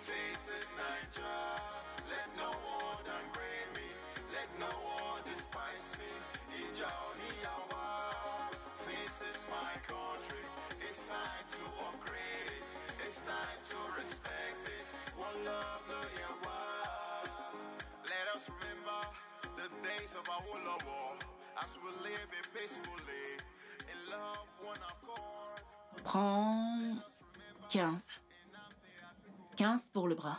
Faces Niger, let no one downgrade me, let no one despise me. This is my country, it's time to upgrade it, it's time to respect it. One love, no yawa. Let us remember the days of our war, as we live it peacefully, in love, one accord. Prends 15. 15 pour le bras.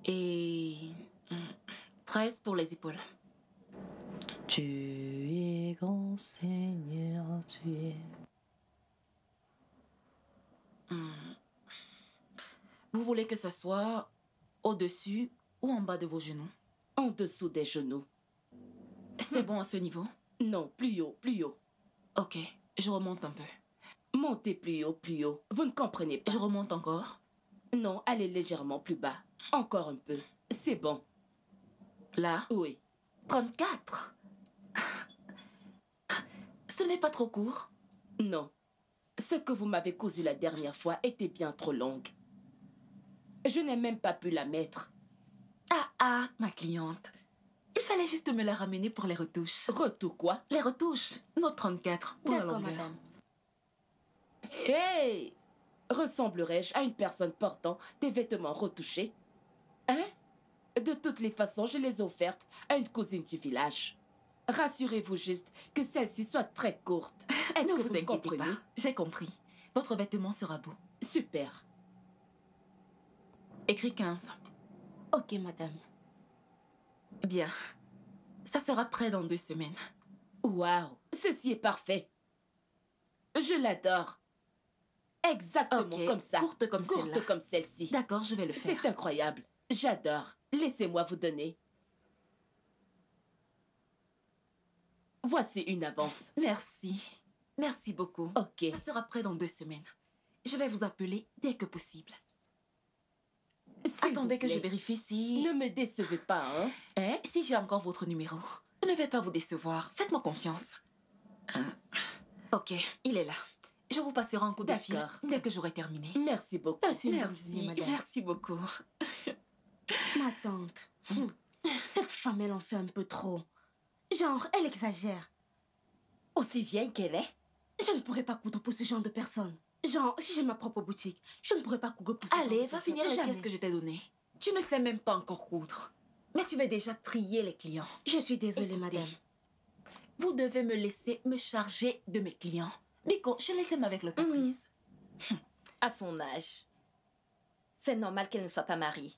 Et 13 pour les épaules. Tu es grand Seigneur, tu es... Vous voulez que ça soit au-dessus ou en bas de vos genoux? En dessous des genoux. C'est bon à ce niveau? Non, plus haut, plus haut. Ok, je remonte un peu. Montez plus haut, plus haut. Vous ne comprenez pas. Je remonte encore? Non, allez légèrement plus bas. Encore un peu. C'est bon. Là? Oui. 34? Ce n'est pas trop court? Non. Ce que vous m'avez cousu la dernière fois était bien trop longue. Je n'ai même pas pu la mettre. Ah, ma cliente. Il fallait juste me la ramener pour les retouches. Retouches quoi? Les retouches. Nos 34 pour la D'accord, longueur. madame. Hey! Ressemblerais-je à une personne portant des vêtements retouchés? Hein? De toutes les façons, je les ai offertes à une cousine du village. Rassurez-vous juste que celle-ci soit très courte. Est-ce Ne que vous vous inquiétez comprenez? pas. J'ai compris. Votre vêtement sera beau. Super. Écrit 15. Ok, madame. Bien. Ça sera prêt dans 2 semaines. Waouh, ceci est parfait. Je l'adore. Exactement Ok, comme ça. courte comme celle-là. Courte comme celle-ci. D'accord, je vais le faire. C'est incroyable. J'adore. Laissez-moi vous donner. Voici une avance. Merci. Merci beaucoup. Ok. Ça sera prêt dans 2 semaines. Je vais vous appeler dès que possible. S'il Attendez vous que je plaît. vérifie si... Ne me décevez pas, hein? Hein? Si j'ai encore votre numéro. Je ne vais pas vous décevoir. Faites-moi confiance. Ok, il est là. Je vous passerai un coup de fil D'accord. dès que j'aurai terminé. Merci beaucoup. Merci, merci beaucoup. Ma tante, cette femme, elle en fait un peu trop. Genre, elle exagère. Aussi vieille qu'elle est? Je ne pourrais pas coudre pour ce genre de personne. Genre, si j'ai ma propre boutique, je ne pourrais pas coudre pour ce genre de Allez, personne. va finir les Jamais. pièces que je t'ai données. Tu ne sais même pas encore coudre. Mais tu vas déjà trier les clients. Je suis désolée, Écoutez, madame. vous devez me laisser me charger de mes clients. Biko, je les aime avec le caprice. À son âge, c'est normal qu'elle ne soit pas mariée.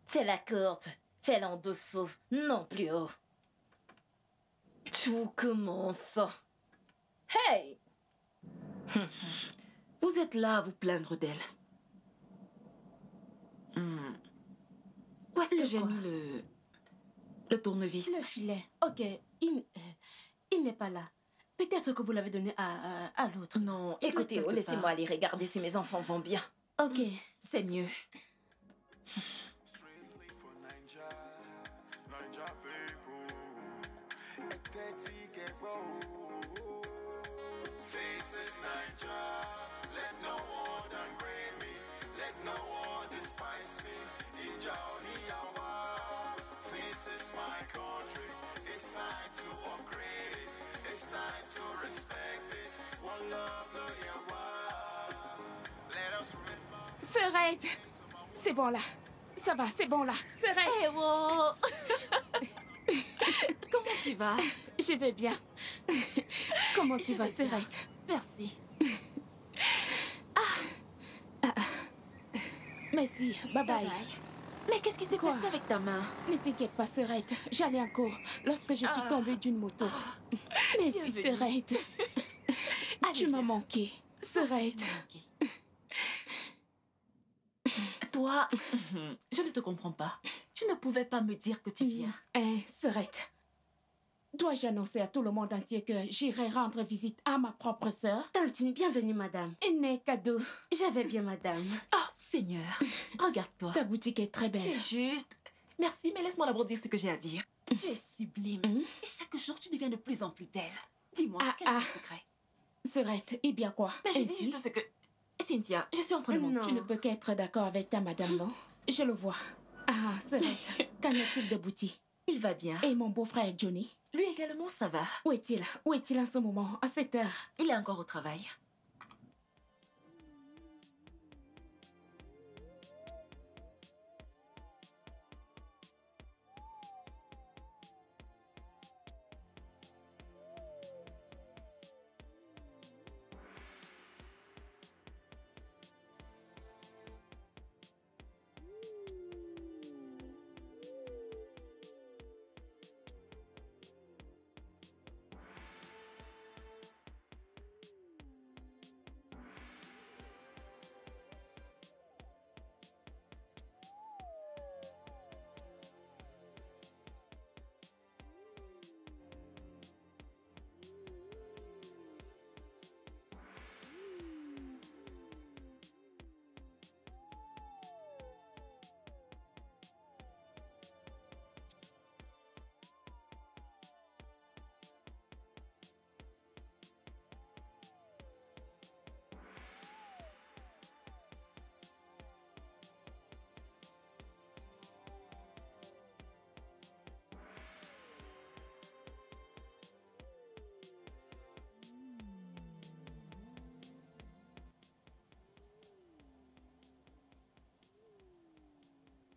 Fais-la courte, fais-la en dessous, non plus haut. Tout commence. Hey! Vous êtes là à vous plaindre d'elle. Où est-ce que j'ai quoi? mis le tournevis? Le filet. Ok, il n'est pas là. Peut-être que vous l'avez donné à l'autre. Non, il doit Écoutez, être quelque laissez-moi part. aller regarder si mes enfants vont bien. Ok. C'est mieux. Strictly for Niger, Niger people. Aesthetic and roll. Faces Niger, let no one downgrade me, let no one despise me. Ijaoni yawa. This is my country, it's time to upgrade it, it's time to respect it. One love, no yawa. Let us remember. Serette! C'est bon là. Ça va, c'est bon là. Serette! Eh wow. Comment tu vas? Je vais bien. Comment tu Je vas, vais bien. Serette? Merci. Merci, bye bye. Mais qu'est-ce qui s'est Quoi? passé avec ta main? Ne t'inquiète pas, Serette. J'allais en cours lorsque je suis tombée d'une moto. Merci, Bienvenue. Serette. Tu m'as manqué. Serette. Tu m'as manqué. Toi, je ne te comprends pas. Tu ne pouvais pas me dire que tu viens. Serette. Dois-je annoncer à tout le monde entier que j'irai rendre visite à ma propre sœur? Tantine, bienvenue, madame. Né cadeau. Je vais bien, madame. Oh, Seigneur, regarde-toi. Ta boutique est très belle. C'est juste. Merci, mais laisse-moi d'abord dire ce que j'ai à dire. Tu es sublime. Et chaque jour, tu deviens de plus en plus belle. Dis-moi, quel est ton secret? Serette, et bien quoi? Mais je dis juste ce que... Cynthia, je suis en train de mentir. Tu ne peux qu'être d'accord avec ta madame, non? Je le vois. Ah, Serette, qu'en est-il de Bouti? Il va bien. Et mon beau-frère Johnny? Lui également, ça va. Où est-il? Où est-il en ce moment, à cette heure? Il est encore au travail.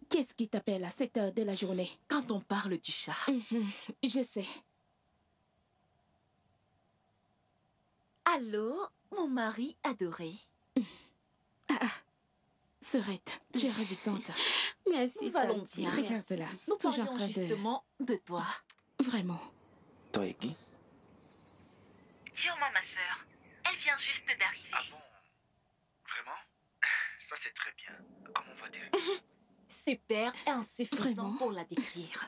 Qu'est-ce qui t'appelle à cette heure de la journée? Quand on parle du chat. Je sais. Allô, mon mari adoré. Serette, tu es ravissante. Merci, Nous allons Tanti. bien. Regarde-la. Nous toujours en parlions train de... justement de toi. Vraiment. Toi et qui? Sûrement ma sœur. Elle vient juste d'arriver. Ah bon? Vraiment? Ça c'est très bien. Comment va-t-elle? Super et insuffisant Vraiment? pour la décrire.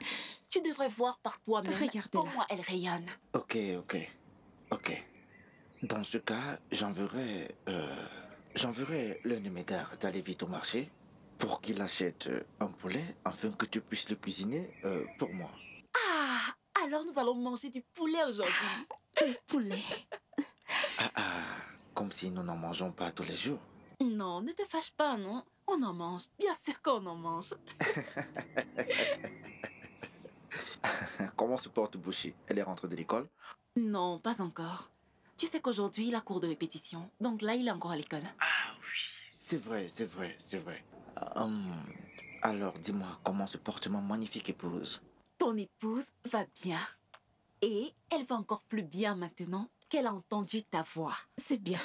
Tu devrais voir par toi-même Regarde-la. comment elle rayonne. Ok. Dans ce cas, j'enverrai l'un de mes gars d'aller vite au marché pour qu'il achète un poulet afin que tu puisses le cuisiner pour moi. Ah, alors nous allons manger du poulet aujourd'hui. Poulet. Comme si nous n'en mangeons pas tous les jours. Non, ne te fâche pas, non. On en mange. Bien sûr qu'on en mange. Comment se porte Bouchi? Elle est rentrée de l'école? Non, pas encore. Tu sais qu'aujourd'hui, il a cours de répétition. Donc là, il est encore à l'école. Ah oui, c'est vrai. Alors, dis-moi, comment se porte ma magnifique épouse? Ton épouse va bien. Et elle va encore plus bien maintenant qu'elle a entendu ta voix. C'est bien.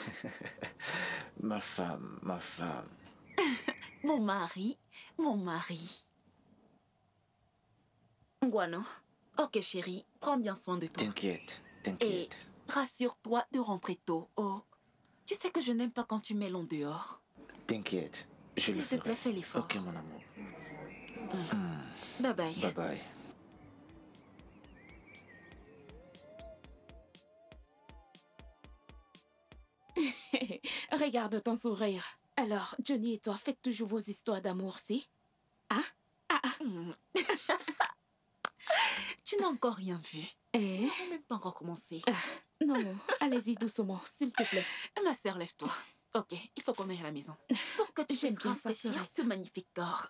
Ma femme. Mon mari. Guano. Ok, chérie, prends bien soin de toi. T'inquiète. Et rassure-toi de rentrer tôt. Oh, tu sais que je n'aime pas quand tu mets l'on dehors. T'inquiète, je le S'il te ferai. plaît, fais l'effort. Ok, mon amour. Bye bye. Bye bye. Regarde ton sourire. Alors, Johnny et toi faites toujours vos histoires d'amour, si? Tu n'as encore rien vu. Eh? On n'a même pas encore commencé. Non, allez-y doucement, s'il te plaît. Ma sœur, lève-toi. Ok, il faut qu'on aille à la maison. Pour que tu J'aime puisses bien ça, rafraîchir Soraya. ce magnifique corps.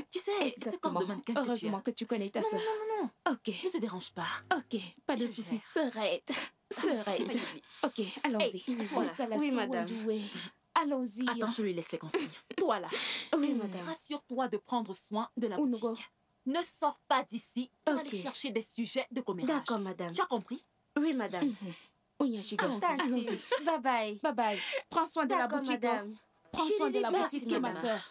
Tu sais, ce corps Exactement. de mannequin que tu as. Heureusement que tu connais ta Non, sœur. non. Ok, Ne te dérange pas. ok, pas de Je soucis. gère. Serette. Je vais y aller. Ok, allons-y. Hey, voilà. Oui, madame. Allons-y. Attends, je lui laisse les consignes. Toi là. Oui, madame. Rassure-toi de prendre soin de la Unugo. boutique. Ne sors pas d'ici pour Ok. aller chercher des sujets de commérage. D'accord, madame. Tu as compris? Oui, madame. Onyashiga. Allons-y. Allons-y. Bye bye. Bye bye. Prends soin de la D'accord, boutique. madame. Prends soin de la Merci, boutique, ma madame. sœur.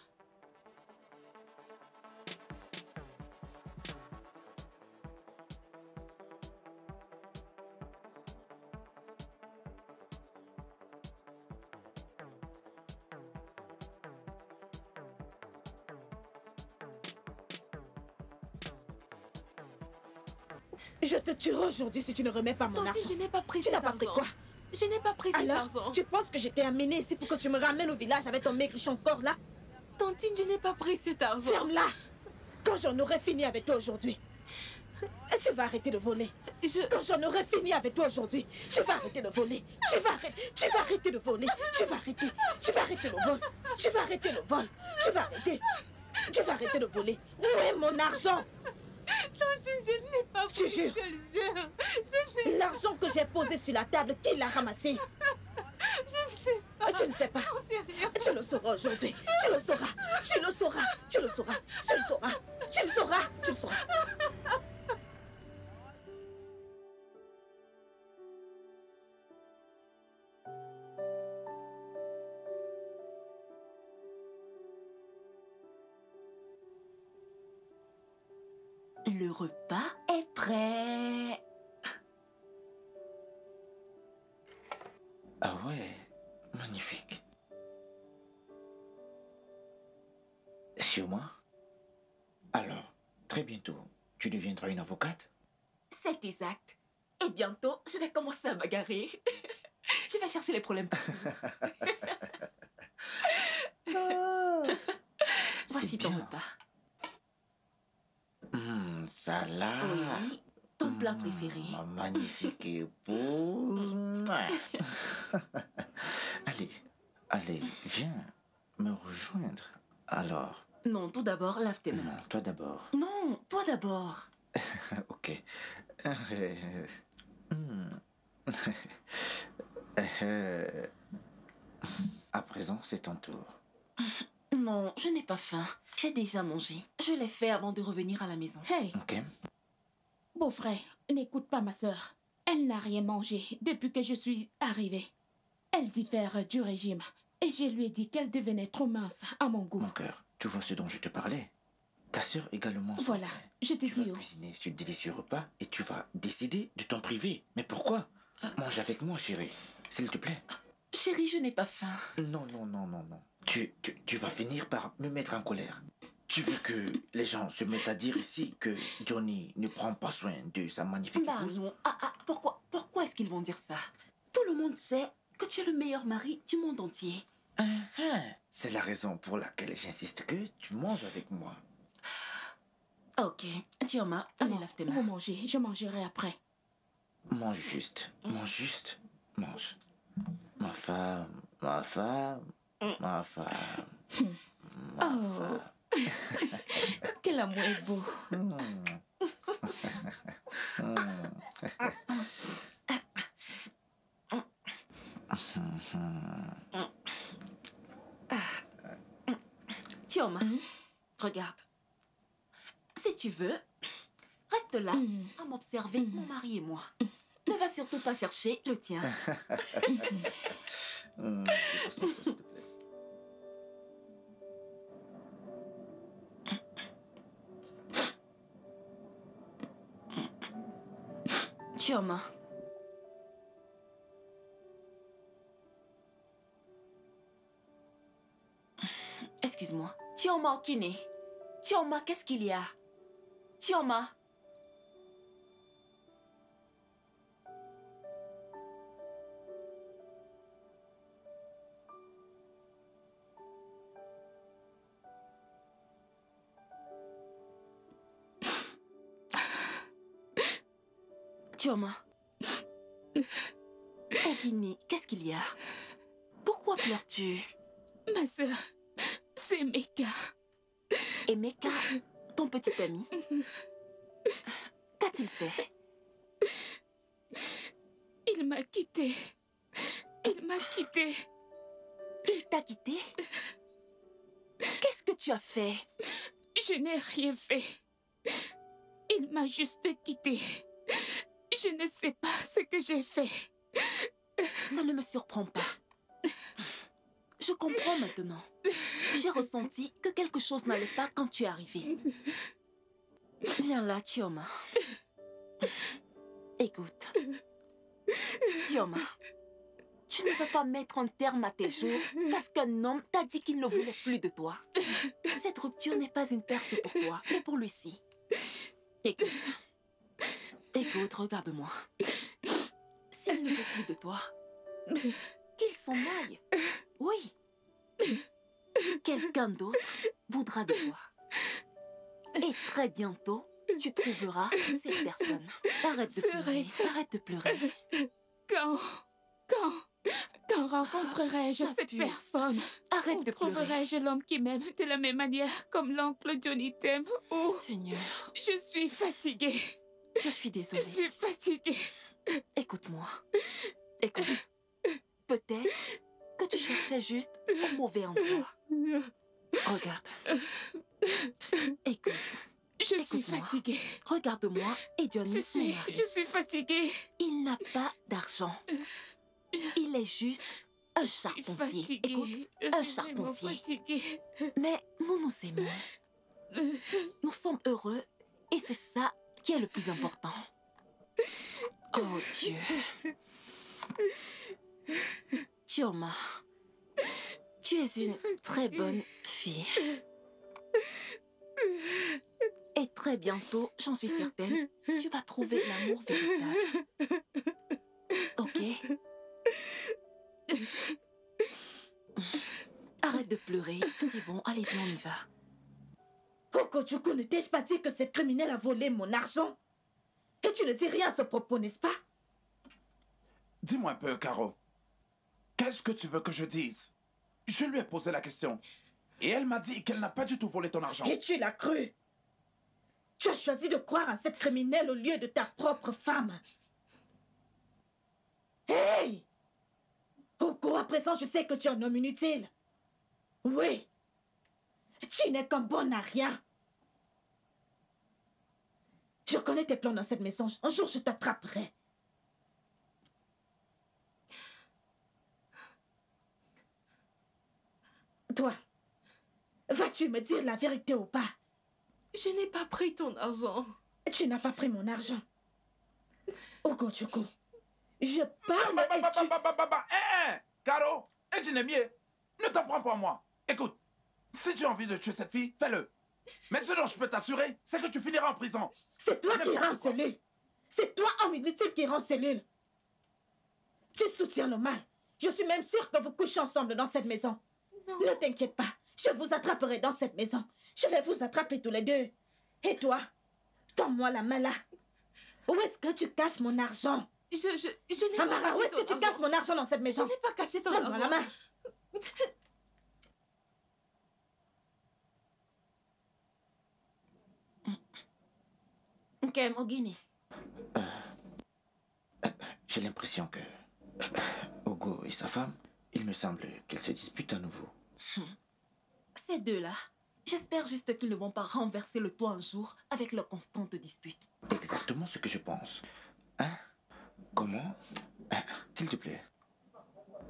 Je te tuerai aujourd'hui si tu ne remets pas mon Tantine, argent. je n'ai pas pris Tu cet n'as pas argent. pris quoi? Je n'ai pas pris cet Alors, argent. tu penses que j'étais amenée ici pour que tu me ramènes au village avec ton maigrichon corps là? Tantine, je n'ai pas pris cet argent. Ferme-la! Quand j'en aurai fini avec toi aujourd'hui. Tu vas arrêter de voler. Quand j'en aurai fini avec toi aujourd'hui, tu vas arrêter de voler. Tu vas arrêter de voler. Tu vas arrêter le vol. Tu vas arrêter le vol. Tu vas arrêter de voler. Où est mon argent? Gentille, je ne l'ai pas pris, Je jure. je le jure. L'argent que j'ai posé sur la table, qui l'a ramassé? Je ne sais pas. Tu ne sais pas. J'en sais rien. Tu le sauras aujourd'hui. Tu le sauras. Tu le sauras. Tu le sauras. Tu le sauras. Tu le sauras. Tu le sauras. Le repas est prêt. Ah ouais, magnifique. Sur moi? Alors, très bientôt, tu deviendras une avocate? C'est exact. Et bientôt, je vais commencer à bagarrer. Je vais chercher les problèmes partout. Voici ton bien. repas. Salade. Oui, ton plat préféré. Ma magnifique épouse. Mouah. Allez, viens me rejoindre. Alors, Non, tout d'abord, lave tes mains. non, toi d'abord. Non, toi d'abord. Ok. À présent, c'est ton tour. Non, je n'ai pas faim. J'ai déjà mangé. Je l'ai fait avant de revenir à la maison. Hey, Ok. beau-frère, n'écoute pas ma sœur. Elle n'a rien mangé depuis que je suis arrivée. Elle diffère du régime. Et je lui ai dit qu'elle devenait trop mince à mon goût. Mon cœur, tu vois ce dont je te parlais? Ta sœur également. s'en Voilà, fait. je t'ai Tu vas dit. cuisiner ce délicieux repas et tu vas décider de t'en priver. Mais pourquoi? Mange avec moi, chérie. S'il te plaît. Chérie, je n'ai pas faim. Non. Tu vas finir par me mettre en colère. Tu veux que les gens se mettent à dire ici que Johnny ne prend pas soin de sa magnifique Bah épouse? non. Pourquoi est-ce qu'ils vont dire ça? Tout le monde sait que tu es le meilleur mari du monde entier. C'est la raison pour laquelle j'insiste que tu manges avec moi. Ok, Tioma, allez, Non, lave tes vous mains. mangez, je mangerai après. Mange juste. Mange. Ma femme. Ma femme. Oh, quel amour est beau. Tioma, regarde. Si tu veux, reste là à m'observer, mon mari et moi. Ne va surtout pas chercher le tien. Passe-moi ça, s'il te plaît. Tioma. Excuse-moi. Tioma Okine. Tioma, qu'est-ce qu'il y a? Tioma. Tioma. Okine, qu'est-ce qu'il y a? Pourquoi pleures-tu? Ma sœur, c'est Meka. Et Meka, ton petit ami, qu'a-t-il fait? Il m'a quitté. Il m'a quitté. Il t'a quitté? Qu'est-ce que tu as fait? Je n'ai rien fait. Il m'a juste quitté. Je ne sais pas ce que j'ai fait. Ça ne me surprend pas. Je comprends maintenant. J'ai ressenti que quelque chose n'allait pas quand tu es arrivé. Viens là, Tioma. Écoute. Tioma, tu ne veux pas mettre un terme à tes jours parce qu'un homme t'a dit qu'il ne voulait plus de toi. Cette rupture n'est pas une perte pour toi, mais pour lui-ci. Écoute. Écoute, regarde-moi. S'il ne veut plus de toi, qu'il s'en aille. Oui. Quelqu'un d'autre voudra de toi. Et très bientôt, tu trouveras cette personne. Arrête de pleurer, arrête de pleurer. Quand rencontrerai-je cette Abuse. personne? Arrête Où de pleurer. trouverai-je l'homme qui m'aime de la même manière comme l'oncle Johnny t'aime? Où? Seigneur, Je suis fatiguée. je suis Je désolée. suis fatiguée. Écoute-moi. Écoute. Peut-être que tu cherchais juste au mauvais endroit. Regarde. Écoute. Je suis Écoute-moi. fatiguée. Regarde-moi et Johnny, mon mari. Je suis fatiguée. Il n'a pas d'argent. Il est juste un Je suis charpentier. fatiguée. Écoute, Je un suis vraiment charpentier. fatiguée. Mais nous nous aimons. Nous sommes heureux et c'est ça qui est le plus important. Oh Dieu. Chioma, tu es une très bonne fille. Et très bientôt, j'en suis certaine, tu vas trouver l'amour véritable. Ok? Arrête de pleurer, c'est bon, allez, viens, on y va. Okochukwu, ne t'ai-je pas dit que cette criminelle a volé mon argent? Et tu ne dis rien à ce propos, n'est-ce pas? Dis-moi un peu, Caro. Qu'est-ce que tu veux que je dise? Je lui ai posé la question. Et elle m'a dit qu'elle n'a pas du tout volé ton argent. Et tu l'as cru? Tu as choisi de croire à cette criminelle au lieu de ta propre femme. Hey! Oko, à présent, je sais que tu es un homme inutile. Oui. Tu n'es qu'un bon à rien. Je connais tes plans dans cette maison. Un jour, je t'attraperai. Toi, vas-tu me dire la vérité ou pas? Je n'ai pas pris ton argent. Tu n'as pas pris mon argent. Okochukwu, je parle et tu... Caro, Edinemier, ne t'en prends pas à moi. Écoute, si tu as envie de tuer cette fille, fais-le. Mais ce dont je peux t'assurer, c'est que tu finiras en prison. C'est toi qui iras en cellule. C'est toi, homme inutile, qui iras en cellule. Tu soutiens le mal. Je suis même sûre que vous couchez ensemble dans cette maison. Non. Ne t'inquiète pas. Je vous attraperai dans cette maison. Je vais vous attraper tous les deux. Et toi, tends-moi la main là. Où est-ce que tu caches mon argent? Je n'ai pas Amara, caché où est-ce que ton tu caches argent. mon argent dans cette Je maison? n'ai pas caché ton Donne-moi la argent. main. Ok, Mogini. J'ai l'impression que Ogo et sa femme, il me semble qu'ils se disputent à nouveau. Ces deux-là, j'espère juste qu'ils ne vont pas renverser le toit un jour avec leur constante dispute. Exactement ce que je pense. Hein? Comment? S'il te plaît.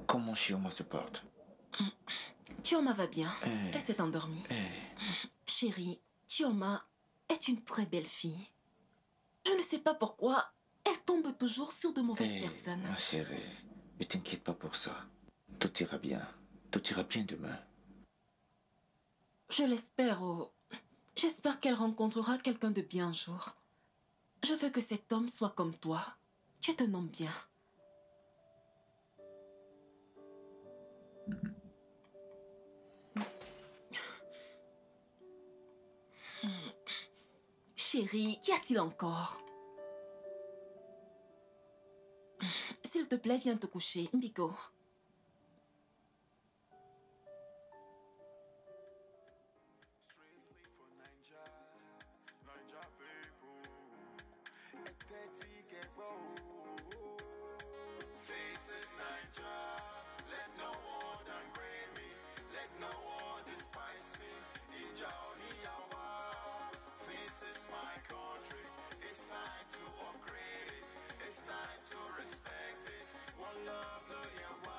Comment Chioma se porte? Chioma va bien. Eh. Elle s'est endormie. Chérie, Chioma est une très belle fille. Je ne sais pas pourquoi elle tombe toujours sur de mauvaises personnes. Ma chérie, ne t'inquiète pas pour ça. Tout ira bien. Tout ira bien demain. Je l'espère, oh. J'espère qu'elle rencontrera quelqu'un de bien un jour. Je veux que cet homme soit comme toi. Tu es un homme bien. Chérie, qu'y a-t-il encore? S'il te plaît, viens te coucher, Mbiko. Strictly for Naija, Naija people. Eteti Kekbo. Faces Naija. Let no one downgrade me. Let no one despise me. Ija Oniyawa. Faces my country. It's time to upgrade it. It's time to respect it. One love, no yawa.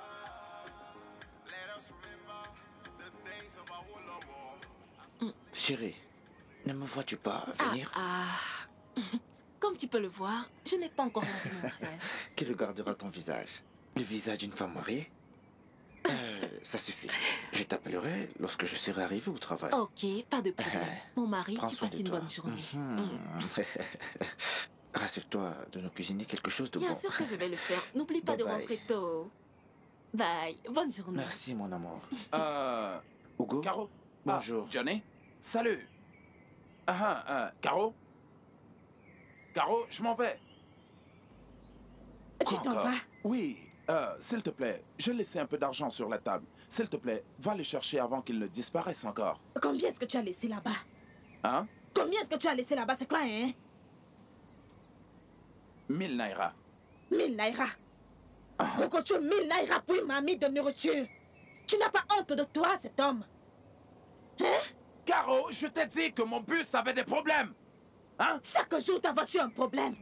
Let us remember the days of our war. Chérie, ne me vois-tu pas venir? Comme tu peux le voir, je n'ai pas encore lavé mon visage. Qui regardera ton visage? Le visage d'une femme mariée? Ça suffit. Je t'appellerai lorsque je serai arrivé au travail. Ok, pas de problème. Mon mari, Prends tu soin passes de une toi. bonne journée. Rassure-toi de nous cuisiner quelque chose de Bien bon. sûr que je vais le faire. N'oublie pas Bye de bye. rentrer tôt. Bye, bonne journée. Merci, mon amour. Hugo? Caro? Bonjour. Johnny? Salut. Caro? Caro, je m'en vais. Tu t'en vas? Oui, s'il te plaît, j'ai laissé un peu d'argent sur la table. S'il te plaît, va le chercher avant qu'il ne disparaisse encore. Combien est-ce que tu as laissé là-bas? Hein? Combien est-ce que tu as laissé là-bas? C'est quoi, hein? 1000 naira. 1000 naira. Pourquoi tu as 1000 naira pour une mamie de nourriture? Tu n'as pas honte de toi, cet homme? Hein? Caro, je t'ai dit que mon bus avait des problèmes. Hein? Chaque jour, ta voiture a un problème.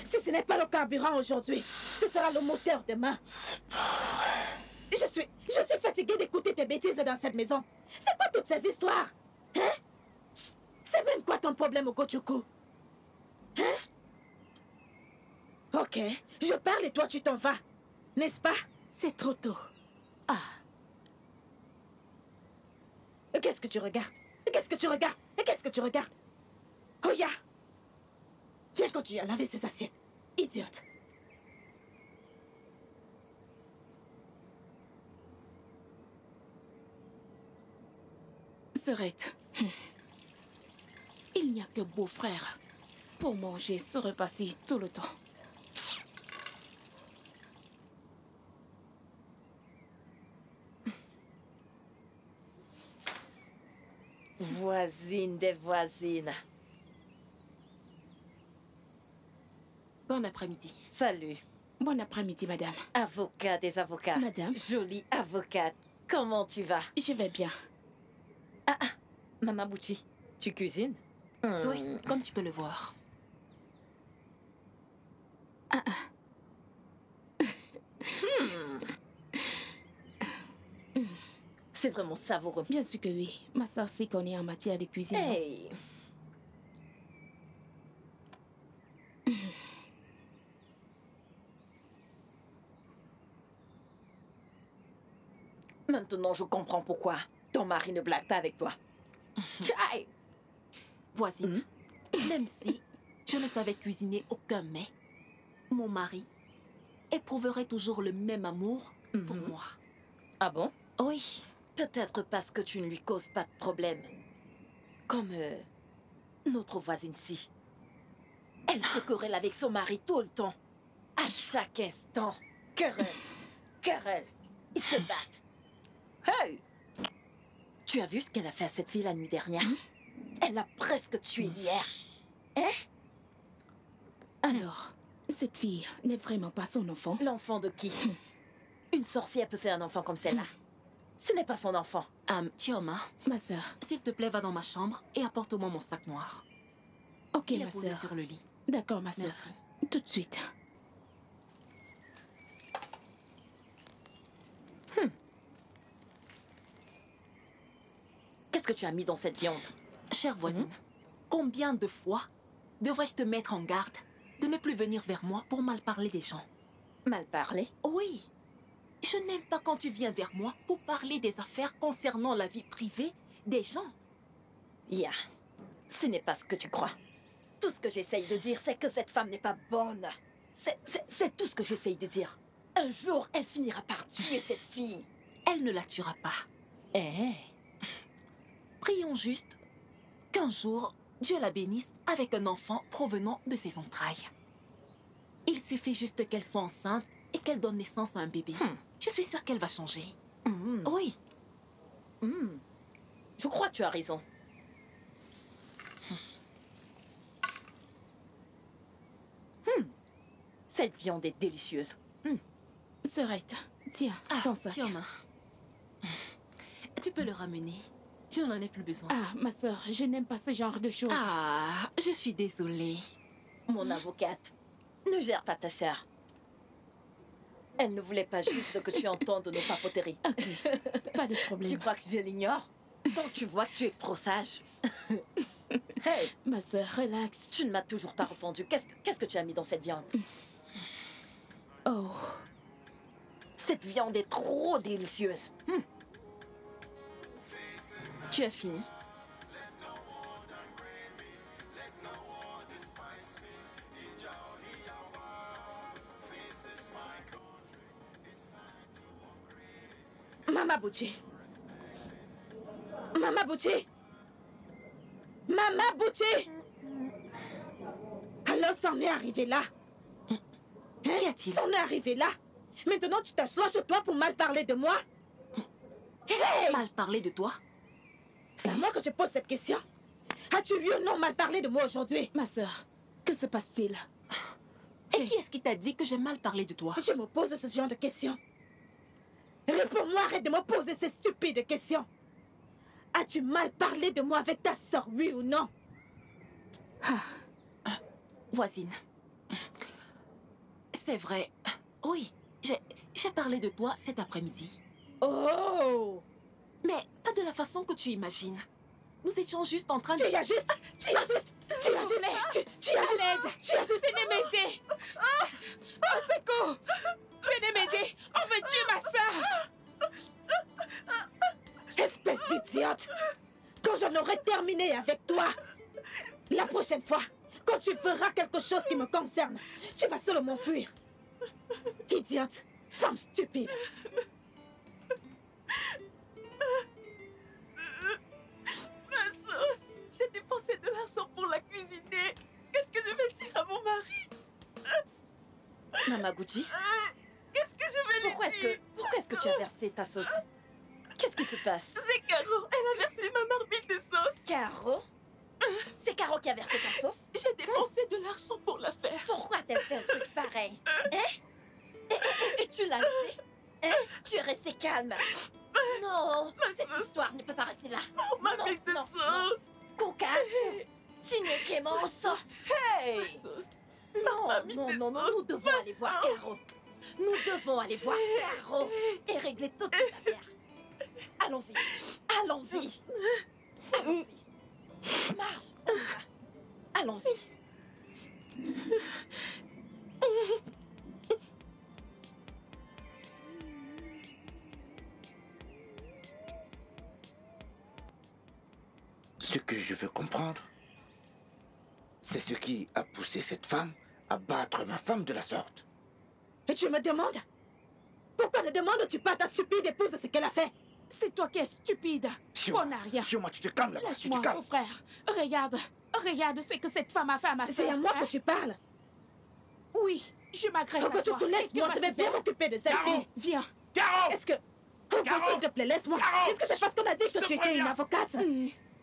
Si ce n'est pas le carburant aujourd'hui, ce sera le moteur demain. C'est pas vrai. Je suis fatiguée d'écouter tes bêtises dans cette maison. C'est quoi toutes ces histoires? Hein? C'est même quoi ton problème au Gochuku? Hein? Ok, je parle et toi tu t'en vas. N'est-ce pas? C'est trop tôt. Ah. Qu'est-ce que tu regardes? Qu'est-ce que tu regardes? Qu'est-ce que tu regardes? Oya! Viens continuer à laver ces assiettes. Idiote. Serette. Il n'y a que beau-frère pour manger ce repas-ci tout le temps. Voisine des voisines. Bon après-midi. Salut. Bon après-midi, madame. Avocat des avocats. Madame. Jolie avocate. Comment tu vas? Je vais bien. Maman Bouchi, tu cuisines? Oui, comme tu peux le voir. C'est vraiment savoureux. Bien sûr que oui. Ma soeur s'y connaît en matière de cuisine. Hey. Maintenant, je comprends pourquoi ton mari ne blague pas avec toi. Tchaï! Voisine, même si je ne savais cuisiner aucun mets, mon mari éprouverait toujours le même amour pour moi. Ah bon? Oui. Peut-être parce que tu ne lui causes pas de problème. Comme notre voisine-ci. Elle se querelle avec son mari tout le temps. À chaque instant. Querelle. Querelle. Ils se battent. Hey! Tu as vu ce qu'elle a fait à cette fille la nuit dernière? Elle l'a presque tuée hier. Hein? Alors, cette fille n'est vraiment pas son enfant? L'enfant de qui? Une sorcière peut faire un enfant comme celle-là. Ce n'est pas son enfant. Chioma, ma soeur, s'il te plaît, va dans ma chambre et apporte-moi mon sac noir. Ok, Il est ma posé soeur. sur le lit. D'accord, ma soeur. Merci. Tout de suite. Qu'est-ce que tu as mis dans cette viande? Chère voisine, combien de fois devrais-je te mettre en garde de ne plus venir vers moi pour mal parler des gens? Mal parler? Oui. Je n'aime pas quand tu viens vers moi pour parler des affaires concernant la vie privée des gens. Ya. Ce n'est pas ce que tu crois. Tout ce que j'essaye de dire, c'est que cette femme n'est pas bonne. C'est tout ce que j'essaye de dire. Un jour, elle finira par tuer cette fille. Elle ne la tuera pas. Prions juste qu'un jour, Dieu la bénisse avec un enfant provenant de ses entrailles. Il suffit juste qu'elle soit enceinte et qu'elle donne naissance à un bébé. Je suis sûre qu'elle va changer. Oui. Je crois que tu as raison. Cette viande est délicieuse. Serette, tiens, ton sac. Chioma. Tu peux le ramener. Je n'en ai plus besoin. Ah, ma soeur, je n'aime pas ce genre de choses. Ah, je suis désolée. Mon avocate, ne gère pas ta chère. Elle ne voulait pas juste que tu entendes nos papoteries. Ok, pas de problème. Tu crois que je l'ignore? Donc tu vois que tu es trop sage. Hey! Ma soeur, relax. Tu ne m'as toujours pas répondu. Qu'est-ce que tu as mis dans cette viande? Oh. Cette viande est trop délicieuse. Tu as fini? Mama Bouchi. Mama Bouchi. Mama Bouchi. Alors, c'en est arrivé là. Qu'y a-t-il? C'en est arrivé là. Maintenant, tu t'assois chez toi pour mal parler de moi. Hey! Mal parler de toi? C'est à moi que je pose cette question. As-tu oui ou non mal parlé de moi aujourd'hui? Ma sœur, que se passe-t-il? Et qui est-ce qui t'a dit que j'ai mal parlé de toi? Je me pose ce genre de questions. Réponds-moi, arrête de me poser ces stupides questions. As-tu mal parlé de moi avec ta sœur, oui ou non? Voisine. C'est vrai. Oui, j'ai parlé de toi cet après-midi. Oh! Mais pas de la façon que tu imagines. Nous étions juste en train de... Tu as juste... Venez m'aider! Au secours! Venez m'aider! On veut tuer ma sœur! Espèce d'idiote! Quand j'en aurai terminé avec toi, la prochaine fois, quand tu verras quelque chose qui me concerne, tu vas seulement fuir. Idiote! Femme stupide! Ma sauce, j'ai dépensé de l'argent pour la cuisiner. Qu'est-ce que je vais dire à mon mari? Namaguchi, Qu'est-ce que je vais pourquoi lui dire? est-ce que tu as versé ta sauce? Qu'est-ce qui se passe? C'est Caro, elle a versé ma marmite de sauce. Caro? C'est Caro qui a versé ta sauce? J'ai dépensé de l'argent pour la faire. Pourquoi t'as fait un truc pareil? Hein? Et tu l'as laissé? Hein? Tu es resté calme. Non, cette histoire ne peut pas rester là. Marmite de sauce. Kuka, Signe Clémence. Hey! Non, nous devons aller voir Caro. Nous devons aller voir Caro et régler toutes les affaires. Allons-y, allons-y. Allons-y. Marche, Kuka. Allons-y. Ce que je veux comprendre, c'est ce qui a poussé cette femme à battre ma femme de la sorte. Et tu me demandes? Pourquoi ne demandes-tu pas à ta stupide épouse ce qu'elle a fait? C'est toi qui es stupide. Chioma, On n'a rien. Chioma, tu te calmes là-bas, tu te Lâche-moi, calmes. mon frère. Regarde ce que cette femme a fait à ma sœur. C'est à moi hein? que tu parles. Oui, je m'agresse à Que tu toi. te laisses, moi je vais bien m'occuper de cette fille. Viens. Caro! Est-ce que... s'il te plaît, laisse-moi. Caro! Est-ce que c'est parce qu'on a dit que te tu étais préviens. une avocate?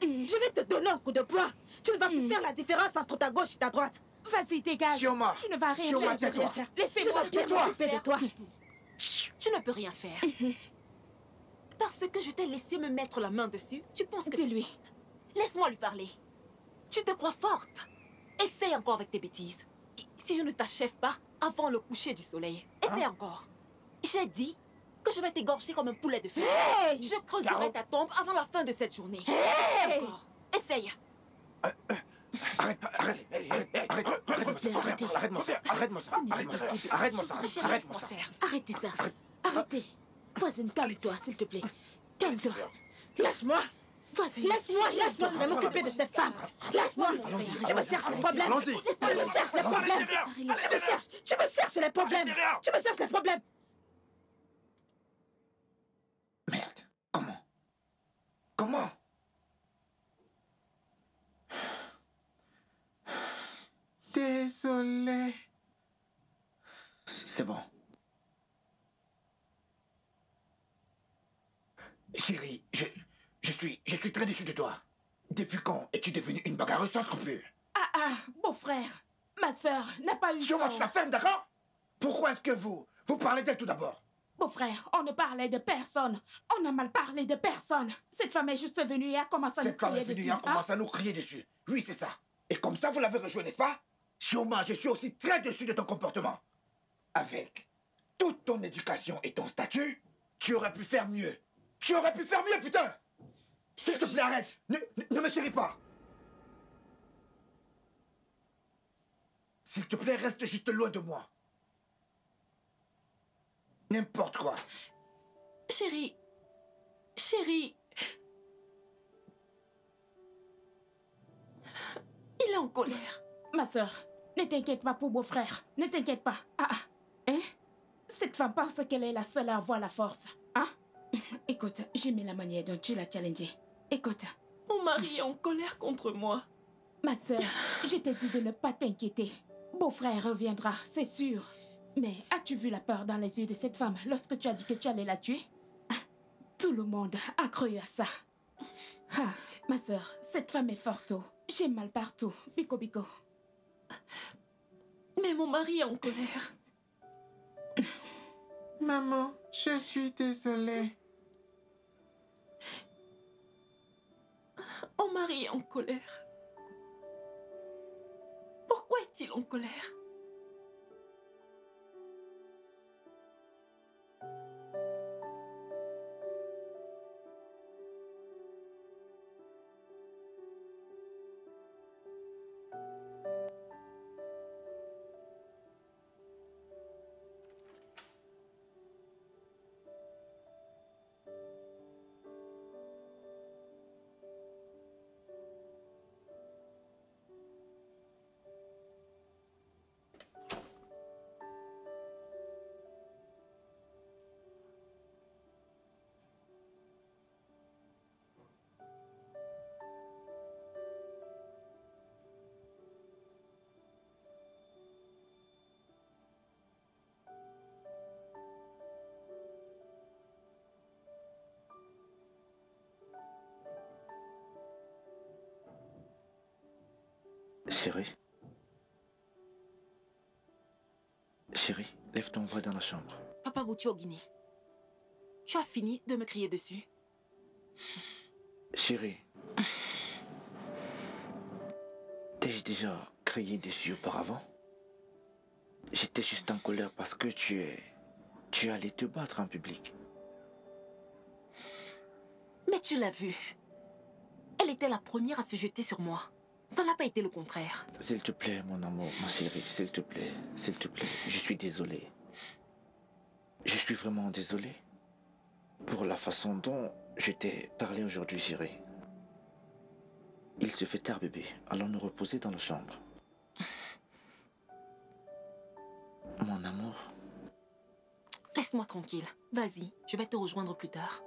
Je vais te donner un coup de poing. Tu ne vas plus faire la différence entre ta gauche et ta droite. Vas-y, dégage. Chioma, Tu ne vas rien Chioma, faire. tais-toi. Je Laissez-moi vais bien tais-toi. m'occuper de toi. Tu ne peux rien faire. Parce que je t'ai laissé me mettre la main dessus, tu penses que... Dis-lui. Laisse-moi lui parler. Tu te crois forte. Essaye encore avec tes bêtises. Si je ne t'achève pas avant le coucher du soleil, essaye encore. J'ai dit que je vais t'égorger comme un poulet de fer. Hey! Je creuserai Caro. ta tombe avant la fin de cette journée. Hey! Essaye encore. Essaye. Arrête-moi ça, arrête-moi ça, Laisse-moi faire. Arrêtez ça. Arrêtez. Voisine, calme-toi, s'il te plaît. Calme-toi. Lâche-moi. Vas-y. Laisse-moi, je vais m'occuper de cette femme. Laisse-moi. Je me cherche les problèmes. Allons-y. Je me cherche les problèmes. Tu me cherches les problèmes. Tu me cherches les problèmes. Merde, comment? Désolé. C'est bon. Chérie, je suis très déçu de toi. Depuis quand es-tu devenue une bagarreuse sans scrupules? Mon frère, ma sœur n'a pas eu Chioma, tu la fermes, d'accord? Pourquoi est-ce que vous parlez d'elle tout d'abord? Mon frère, on ne parlait de personne. On n'a mal parlé de personne. Cette femme est juste venue et a commencé à nous Cette femme crier est venue dessus. et a commencé à nous crier dessus. Oui, c'est ça. Et comme ça, vous l'avez rejoint, n'est-ce pas? Chioma, je suis aussi très déçu de ton comportement. Avec toute ton éducation et ton statut, tu aurais pu faire mieux. Tu aurais pu faire mieux, putain! S'il te plaît, arrête! Ne me chéris pas! S'il te plaît, reste juste loin de moi. N'importe quoi. Chérie. Il est en colère. Ma sœur, ne t'inquiète pas pour mon frère. Ne t'inquiète pas. Hein? Cette femme pense qu'elle est la seule à avoir la force. Hein? Écoute, j'aimais la manière dont tu l'as challengée. Écoute. Mon mari est en colère contre moi. Ma sœur, je t'ai dit de ne pas t'inquiéter. Beau-frère reviendra, c'est sûr. Mais as-tu vu la peur dans les yeux de cette femme lorsque tu as dit que tu allais la tuer? Tout le monde a cru à ça. Ah, ma sœur, cette femme est forte. J'ai mal partout. Biko, Biko. Mais mon mari est en colère. Maman, je suis désolée. Mon mari est en colère. Pourquoi est-il en colère? Chérie. Chérie, lève-toi, on va dans la chambre. Papa Bouti au Guinée. Tu as fini de me crier dessus? Chérie. T'ai-je déjà crié dessus auparavant? J'étais juste en colère parce que tu es allé te battre en public. Mais tu l'as vue. Elle était la première à se jeter sur moi. Ça n'a pas été le contraire. S'il te plaît, mon amour, ma chérie, s'il te plaît, s'il te plaît. Je suis désolé. Je suis vraiment désolé pour la façon dont je t'ai parlé aujourd'hui, chérie. Il se fait tard, bébé. Allons nous reposer dans la chambre. Mon amour. Laisse-moi tranquille. Vas-y, je vais te rejoindre plus tard.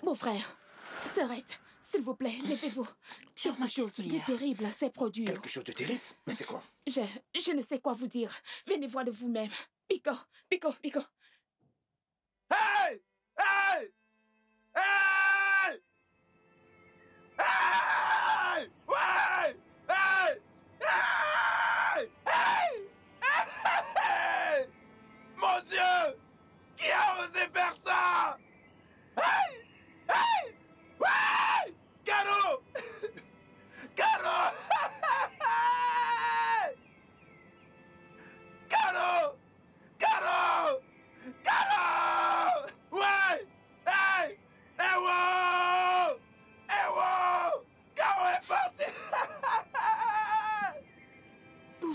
Beau-frère, sœurette, s'il vous plaît, levez-vous. Quelque chose de terrible s'est produit. Quelque chose de terrible? Mais c'est quoi? Je ne sais quoi vous dire. Venez voir de vous-même. Biko, Biko, Biko. Hey! Hey! Hey! Hey! Ouais! Hey! Hey! Hey! Hey! Mon Dieu! Qui a osé faire ça? Hey! Hey! Ouais! Caro! Caro! Caro! Caro! Caro! Ouais! Hey! Eh wow! Eh wow! Caro est parti!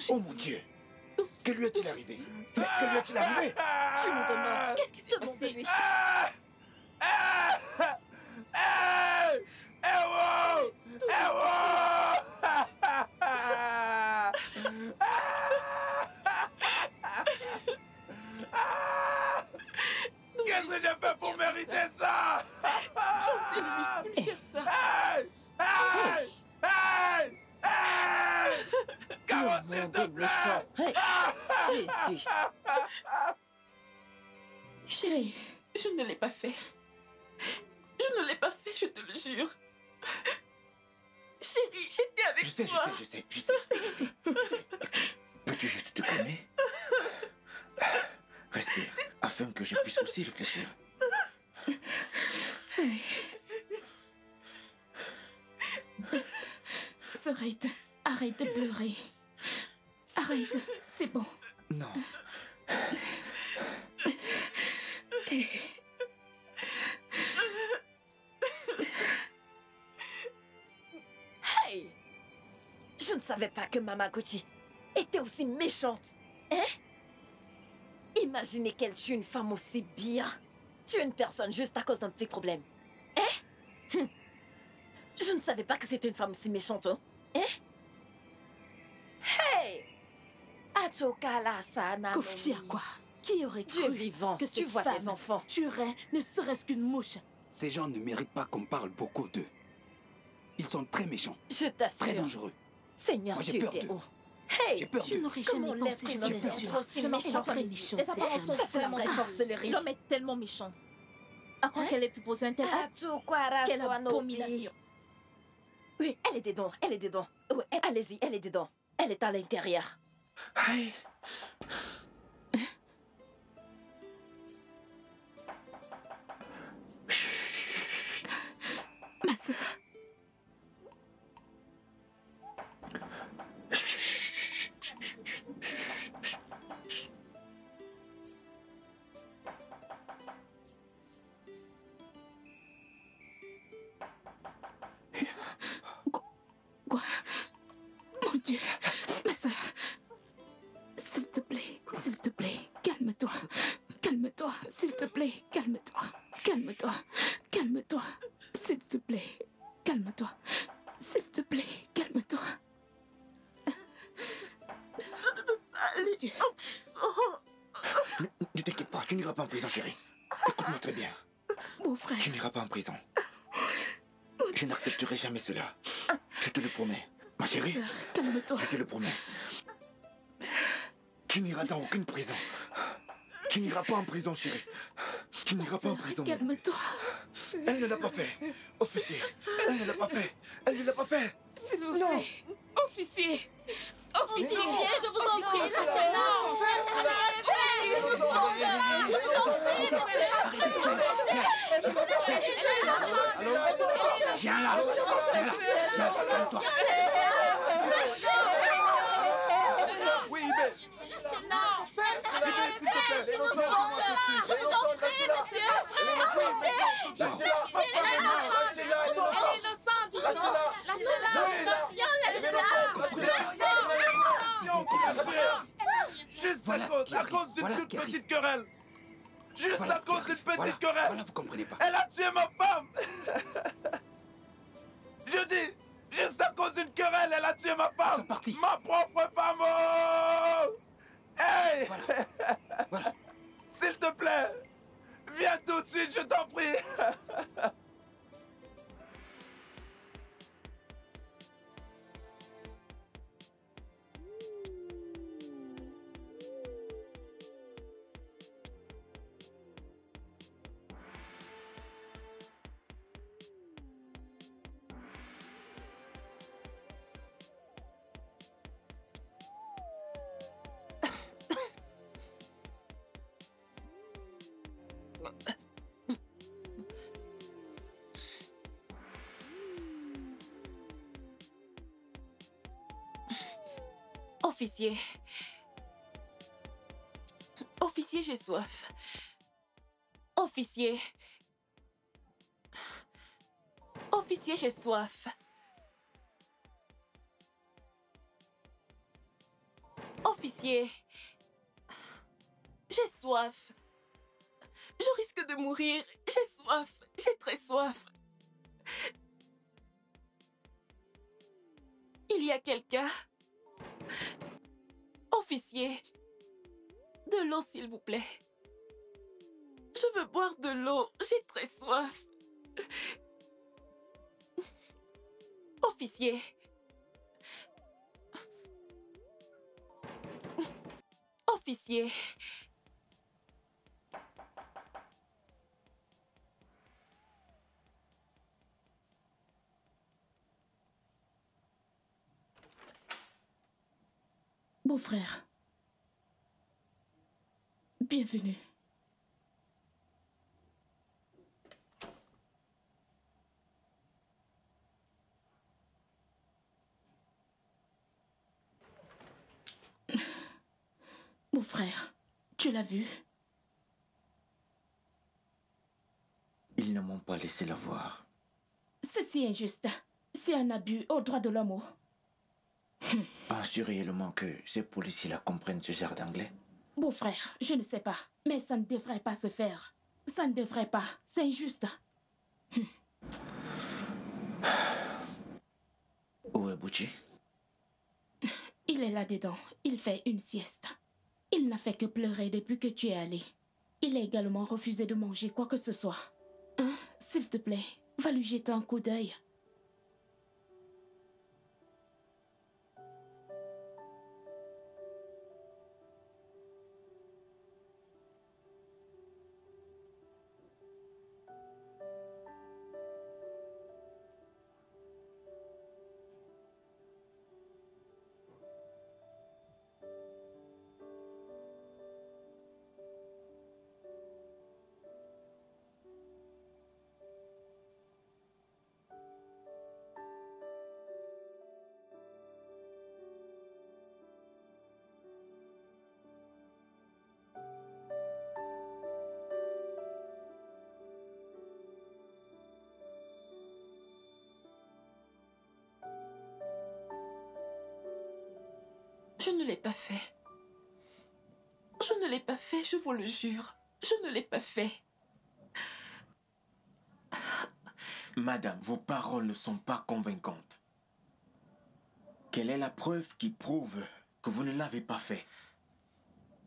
Oh mon Dieu! Que lui est-il arrivé? Que lui est-il arrivé? Je me demande, qu'est-ce qui se passe de lui? Eh wow! Eh wow! Qu'est-ce que j'ai fait pour mériter ça? Je ne plus faire ça. Hey! Hey! Hey! Hey! Caro, s'il te plaît! Jésus. Chérie, je ne l'ai pas fait. Je ne l'ai pas fait, je te le jure. Chérie, j'étais avec toi. Je sais. Peux-tu juste te calmer? Respire, afin que je puisse aussi réfléchir. Arrête, arrête de pleurer. Arrête, c'est bon. Non. Hey! Je ne savais pas que Mamaguchi était aussi méchante. Hein? Imaginez qu'elle tue une femme aussi bien. Tue une personne juste à cause d'un petit problème. Hein? Je ne savais pas que c'était une femme aussi méchante. Hein? Hey! Achokala sana. Confia quoi? Qui aurait Dieu cru vivant, que tu cette vois tes femme enfants. tuerait ne serait-ce qu'une mouche? Ces gens ne méritent pas qu'on parle beaucoup d'eux. Ils sont très méchants. Je t'assure. Très dangereux. Seigneur, Moi, j'ai tu peur es d'eux. où? Hey! J'ai peur Je d'eux. n'aurais Comment jamais pensé, l'être je humain suis peut être sûre. aussi Je n'en méchant? très méchant. Les apparences sont Ça, c'est la vraie fondamentales. force de riche. L'homme est tellement méchant. À croire qu'elle ait pu poser un tel acte? Quelle abomination. Oui, elle est dedans, elle est dedans. Oui, allez-y, elle est dedans. Elle est à l'intérieur. Aïe. Ma sœur, quoi? Mon Dieu, ma sœur, s'il te plaît, calme-toi. Calme-toi, s'il te plaît, calme-toi. Calme-toi, calme-toi. S'il te plaît, calme-toi. S'il te plaît, calme-toi. Allez, Dieu. en prison. Ne t'inquiète pas, tu n'iras pas en prison, chérie. Écoute-moi très bien. Mon frère, Tu n'iras pas en prison. Je n'accepterai jamais cela. Je te le promets. Ma chérie, sœur, calme-toi. je te le promets. Tu n'iras dans aucune prison. Tu n'iras pas en prison, chérie. Tu n'iras pas en prison. Calme-toi. Elle ne l'a pas fait. Officier, elle ne l'a pas fait. Elle ne l'a pas fait. S'il vous Non. plaît. Officier. Officier, Non. je vous en prie, lâchez-la. Viens là. Viens là. Viens, calme-toi. Oui, Ibé. Ibé, s'il te plaît. Juste Voilà à cause d'une Voilà ce toute qui arrive. petite querelle. Juste Voilà à ce qui cause d'une arrive. petite Voilà. querelle. Voilà, vous comprenez pas. Elle a tué ma femme. Je dis, juste à cause d'une querelle, elle a tué ma Ils sont femme. partis. Ma propre femme. Oh hey. Voilà. S'il te plaît, viens tout de suite, je t'en prie. Officier. Officier, j'ai soif. Officier. Officier, j'ai soif. Officier. J'ai soif. Je risque de mourir. J'ai soif. J'ai très soif. Il y a quelqu'un? Officier. De l'eau, s'il vous plaît. Je veux boire de l'eau. J'ai très soif. Officier. Officier. Mon frère. Bienvenue. Mon frère, tu l'as vu? Ils ne m'ont pas laissé la voir. Ceci est injuste. C'est un abus au droit de l'homme. Penses-tu réellement que ces policiers-là comprennent ce genre d'anglais? Mon frère, je ne sais pas. Mais ça ne devrait pas se faire. Ça ne devrait pas. C'est injuste. Où est Bouchi? Il est là-dedans. Il fait une sieste. Il n'a fait que pleurer depuis que tu es allé. Il a également refusé de manger quoi que ce soit. Hein? S'il te plaît, va lui jeter un coup d'œil. Je ne l'ai pas fait. Je ne l'ai pas fait, je vous le jure. Je ne l'ai pas fait. Madame, vos paroles ne sont pas convaincantes. Quelle est la preuve qui prouve que vous ne l'avez pas fait?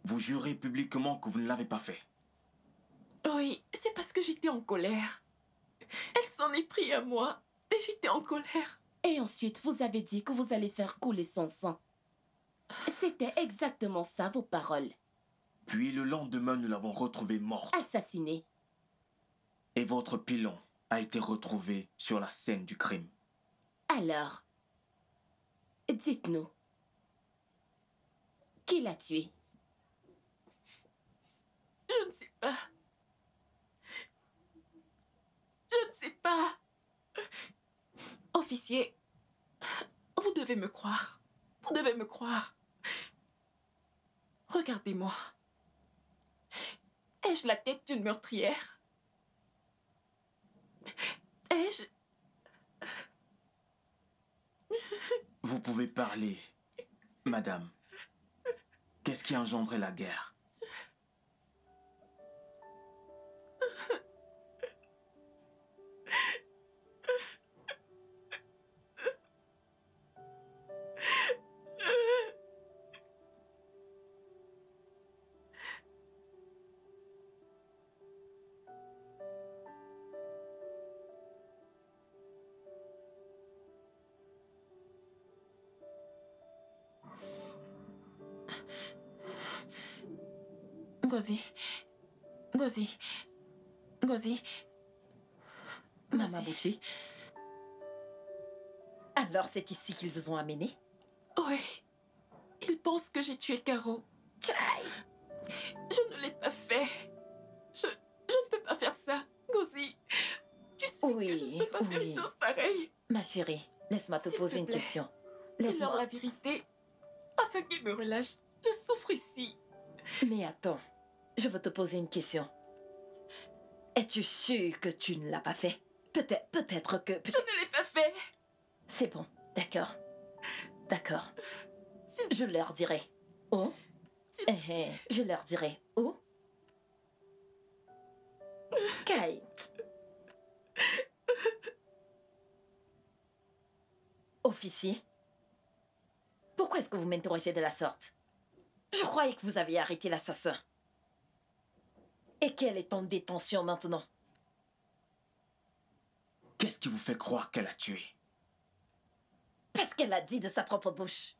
Vous jurez publiquement que vous ne l'avez pas fait. Oui, c'est parce que j'étais en colère. Elle s'en est pris à moi et j'étais en colère. Et ensuite, vous avez dit que vous allez faire couler son sang. C'était exactement ça, vos paroles. Puis le lendemain, nous l'avons retrouvée morte. Assassinée. Et votre pilon a été retrouvé sur la scène du crime. Alors, dites-nous, qui l'a tué? Je ne sais pas. Je ne sais pas. Officier, vous devez me croire. Vous devez me croire. Regardez-moi. Ai-je la tête d'une meurtrière? Ai-je... Vous pouvez parler, madame. Qu'est-ce qui a engendré la guerre? Ngozi. Ngozi. Ngozi. Mama Bouchi. Alors c'est ici qu'ils vous ont amené? Oui. Ils pensent que j'ai tué Caro. Je ne l'ai pas fait. Je ne peux pas faire ça, Ngozi. Tu sais que je ne peux pas faire une chose pareille. Ma chérie, laisse-moi te poser une question. Dis-leur la vérité, afin qu'ils me relâchent. Je souffre ici. Mais attends, je veux te poser une question. Es-tu sûre que tu ne l'as pas fait? Peut-être que... Je ne l'ai pas fait. C'est bon, d'accord. D'accord. Je leur dirai. Oh? Je leur dirai. Oh? Kate. Officier, pourquoi est-ce que vous m'interrogez de la sorte? Je croyais que vous aviez arrêté l'assassin. Et qu'elle est en détention maintenant. Qu'est-ce qui vous fait croire qu'elle a tué? Parce qu'elle a dit de sa propre bouche.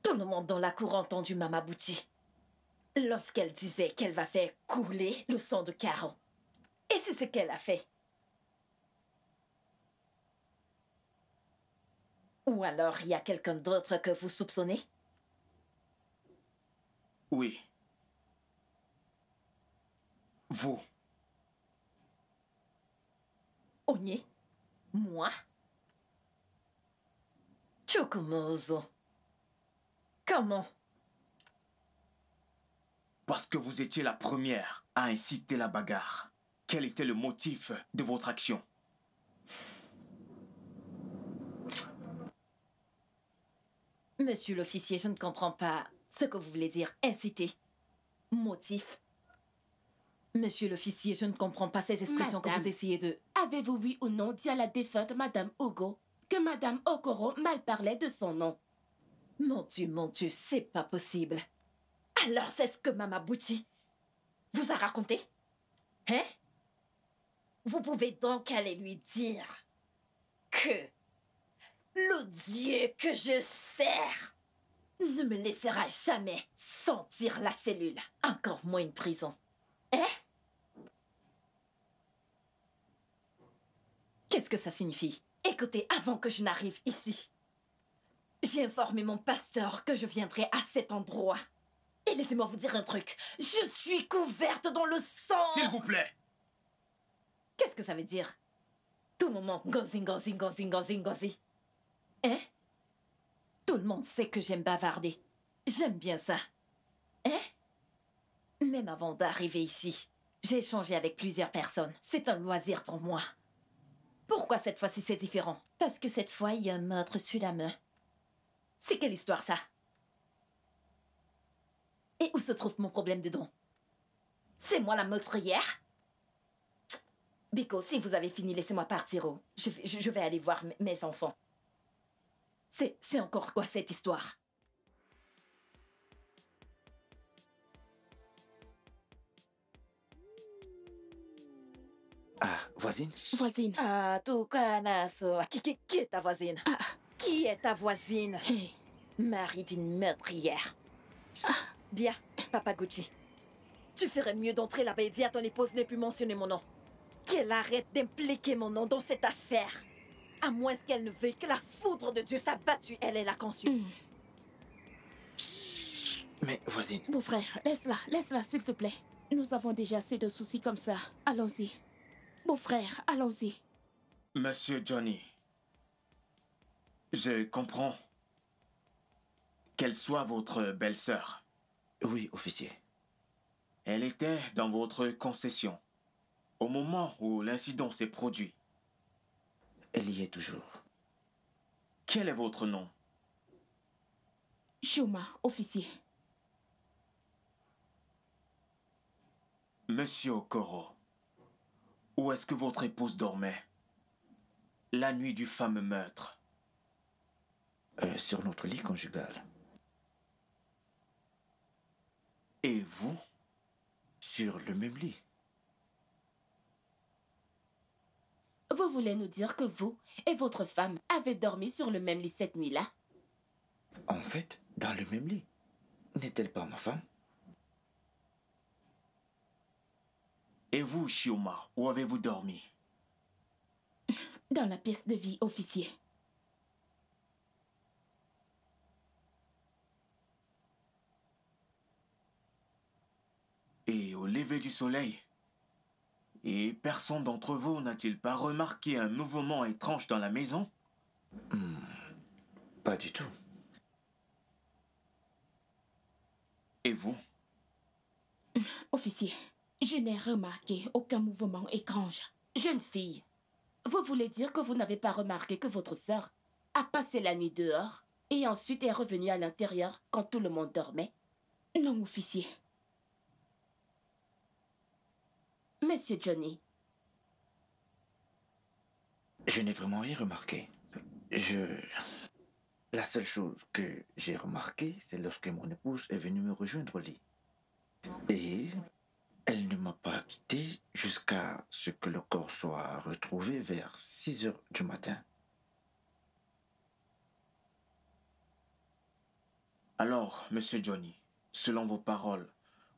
Tout le monde dans la cour a entendu Mama Bouchi. Lorsqu'elle disait qu'elle va faire couler le sang de Caro. Et c'est ce qu'elle a fait. Ou alors il y a quelqu'un d'autre que vous soupçonnez? Oui. Vous. Onye? Moi? Chokomozo. Comment? Parce que vous étiez la première à inciter la bagarre. Quel était le motif de votre action? Monsieur l'officier, je ne comprends pas ce que vous voulez dire. Inciter. Motif. Monsieur l'officier, je ne comprends pas ces expressions que Madame, vous essayez de... Avez-vous oui ou non dit à la défunte Madame Hugo que Madame Okoro mal parlait de son nom? Mon Dieu, c'est pas possible. Alors c'est ce que Mama Bouti vous a raconté? Hein? Vous pouvez donc aller lui dire que le Dieu que je sers ne me laissera jamais sentir la cellule, encore moins une prison. Hein? Qu'est-ce que ça signifie? Écoutez, avant que je n'arrive ici, j'ai informé mon pasteur que je viendrai à cet endroit. Et laissez-moi vous dire un truc. Je suis couverte dans le sang. S'il vous plaît. Qu'est-ce que ça veut dire? Tout le moment, gozi, gozi, gozi, gozi, gozi. Hein? Tout le monde sait que j'aime bavarder. J'aime bien ça. Hein? Même avant d'arriver ici, j'ai échangé avec plusieurs personnes. C'est un loisir pour moi. Pourquoi cette fois-ci c'est différent? Parce que cette fois, il y a un meurtre sur la main. C'est quelle histoire, ça? Et où se trouve mon problème dedans? C'est moi la meurtrière? Biko, si vous avez fini, laissez-moi partir. Oh. Je vais aller voir mes enfants. C'est encore quoi cette histoire? Ah, voisine? Voisine. Ah, Tukanaso. Qui est ta voisine? Qui est ta voisine? Hey. Mari d'une meurtrière. Dia, Papa Gucci. Tu ferais mieux d'entrer là-bas et dire à ton épouse ne plus mentionner mon nom. Qu'elle arrête d'impliquer mon nom dans cette affaire. À moins qu'elle ne veuille que la foudre de Dieu s'abattue, elle l'a conçue. Mais, voisine... Beau-frère, laisse-la, s'il te plaît. Nous avons déjà assez de soucis comme ça. Allons-y. Beau-frère, allons-y. Monsieur Johnny, je comprends qu'elle soit votre belle-sœur. Oui, officier. Elle était dans votre concession au moment où l'incident s'est produit. Elle y est toujours. Quel est votre nom? Shuma, officier. Monsieur Okoro, où est-ce que votre épouse dormait la nuit du fameux meurtre? Sur notre lit conjugal. Et vous? Sur le même lit. Vous voulez nous dire que vous et votre femme avez dormi sur le même lit cette nuit-là? En fait, dans le même lit. N'est-elle pas ma femme? Et vous, Shioma, où avez-vous dormi? Dans la pièce de vie, officier. Et au lever du soleil? Et personne d'entre vous n'a-t-il pas remarqué un mouvement étrange dans la maison? Pas du tout. Et vous? Officier, je n'ai remarqué aucun mouvement étrange. Jeune fille, vous voulez dire que vous n'avez pas remarqué que votre sœur a passé la nuit dehors et ensuite est revenue à l'intérieur quand tout le monde dormait? Non, officier. Monsieur Johnny. Je n'ai vraiment rien remarqué. La seule chose que j'ai remarquée, c'est lorsque mon épouse est venue me rejoindre au lit. Et elle ne m'a pas quitté jusqu'à ce que le corps soit retrouvé vers 6 heures du matin. Alors, monsieur Johnny, selon vos paroles,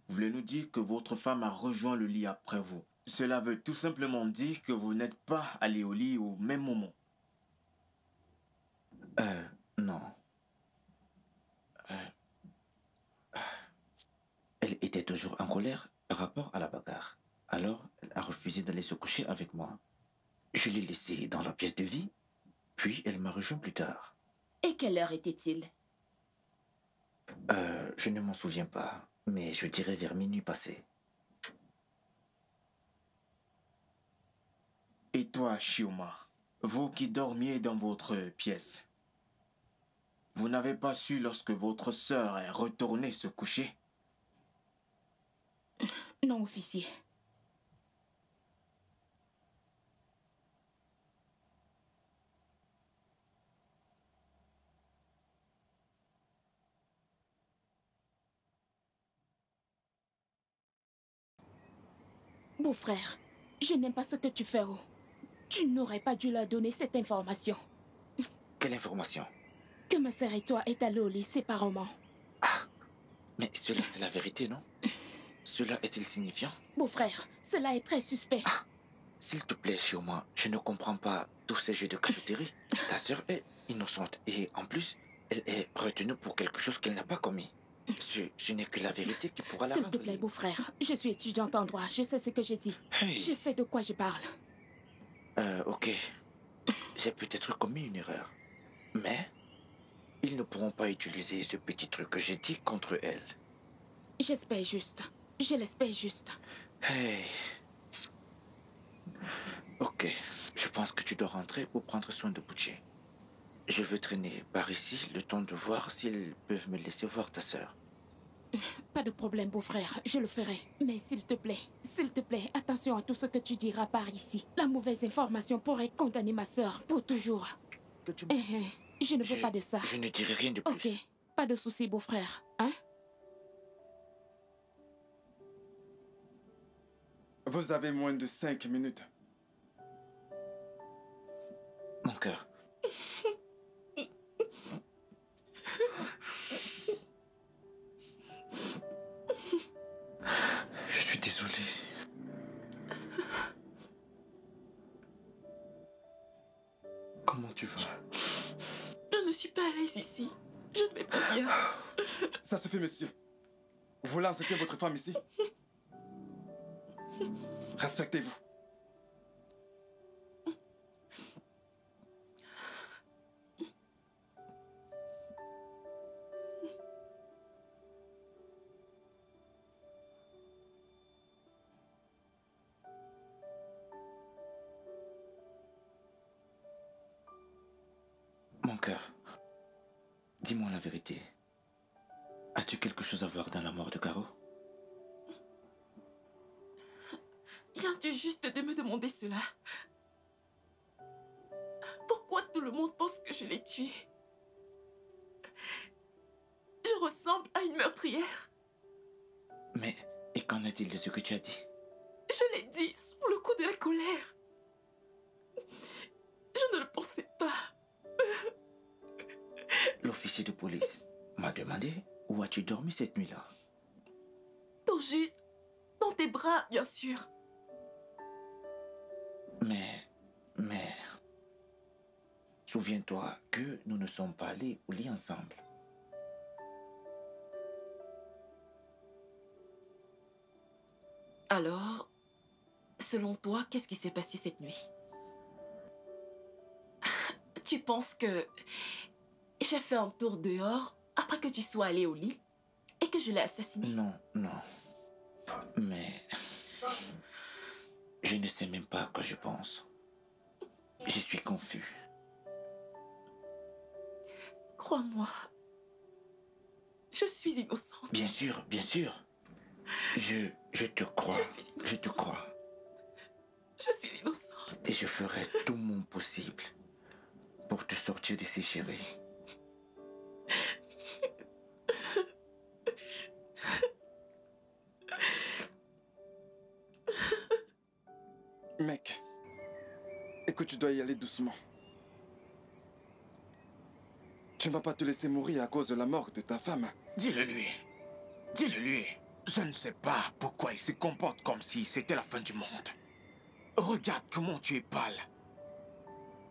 vous voulez nous dire que votre femme a rejoint le lit après vous. Cela veut tout simplement dire que vous n'êtes pas allé au lit au même moment. Non. Elle était toujours en colère par rapport à la bagarre. Alors, elle a refusé d'aller se coucher avec moi. Je l'ai laissée dans la pièce de vie, puis elle m'a rejoint plus tard. Et quelle heure était-il? Je ne m'en souviens pas. mais je dirais vers minuit passé. Et toi, Chioma, vous qui dormiez dans votre pièce, vous n'avez pas su lorsque votre sœur est retournée se coucher? Non, officier. Beau-frère, je n'aime pas ce que tu fais. Oh. Tu n'aurais pas dû leur donner cette information. Quelle information? Que ma sœur et toi êtes allés au lycée séparément. Mais cela, c'est la vérité, non? Cela est-il signifiant? Beau-frère, cela est très suspect. S'il te plaît, Chioma, je ne comprends pas tous ces jeux de cachotterie. Ta sœur est innocente et en plus, elle est retenue pour quelque chose qu'elle n'a pas commis. Ce n'est que la vérité qui pourra la rendre. S'il te plaît, beau-frère, je suis étudiante en droit, je sais ce que j'ai dit. Hey. Je sais de quoi je parle. Ok. J'ai peut-être commis une erreur. Mais, ils ne pourront pas utiliser ce petit truc que j'ai dit contre elle. J'espère juste. Je l'espère juste. Hey. Ok. Je pense que tu dois rentrer pour prendre soin de Butcher. Je veux traîner par ici le temps de voir s'ils peuvent me laisser voir ta sœur. Pas de problème, beau-frère, je le ferai. Mais s'il te plaît, attention à tout ce que tu diras par ici. La mauvaise information pourrait condamner ma sœur pour toujours. Je ne veux pas de ça. Je ne dirai rien de plus. Ok, pas de souci, beau-frère, hein? Vous avez moins de 5 minutes. Mon cœur. Je suis désolé. Comment tu vas? Je ne suis pas à l'aise ici. Je ne vais pas bien. Ça se fait, monsieur. Vous voulez accepter votre femme ici? Respectez-vous. Mon cœur, dis-moi la vérité. As-tu quelque chose à voir dans la mort de Caro? Viens-tu juste de me demander cela? Pourquoi tout le monde pense que je l'ai tué? Je ressemble à une meurtrière. Mais, et qu'en est-il de ce que tu as dit? Je l'ai dit sous le coup de la colère. Je ne le pensais pas. L'officier de police m'a demandé où as-tu dormi cette nuit-là? Juste dans tes bras, bien sûr. Mais... Souviens-toi que nous ne sommes pas allés au lit ensemble. Alors, selon toi, qu'est-ce qui s'est passé cette nuit? Tu penses que j'ai fait un tour dehors après que tu sois allé au lit et que je l'ai assassiné? Non. Mais... je ne sais même pas à quoi je pense. Je suis confus. Crois-moi, je suis innocente. Bien sûr. Je te crois. Je te crois. Je suis innocente. Et je ferai tout mon possible pour te sortir d'ici, chérie. Mec, écoute, tu dois y aller doucement. Tu ne vas pas te laisser mourir à cause de la mort de ta femme. Dis-le-lui. Dis-le-lui. Je ne sais pas pourquoi il se comporte comme si c'était la fin du monde. Regarde comment tu es pâle.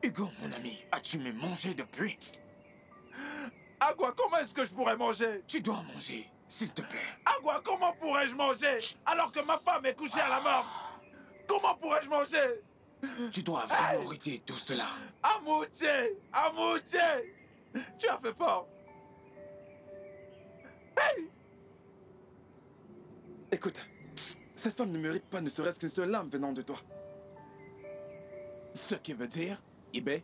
Hugo, mon ami, as-tu même mangé depuis? Agua, comment est-ce que je pourrais manger? Tu dois manger, s'il te plaît. Agua, comment pourrais-je manger alors que ma femme est couchée à la mort? Comment pourrais-je manger? Tu dois vraiment arrêter tout cela. Amouche! Tu as fait fort. Hey! Écoute, cette femme ne mérite pas ne serait-ce qu'une seule larme venant de toi. Ce qui veut dire, Ibé?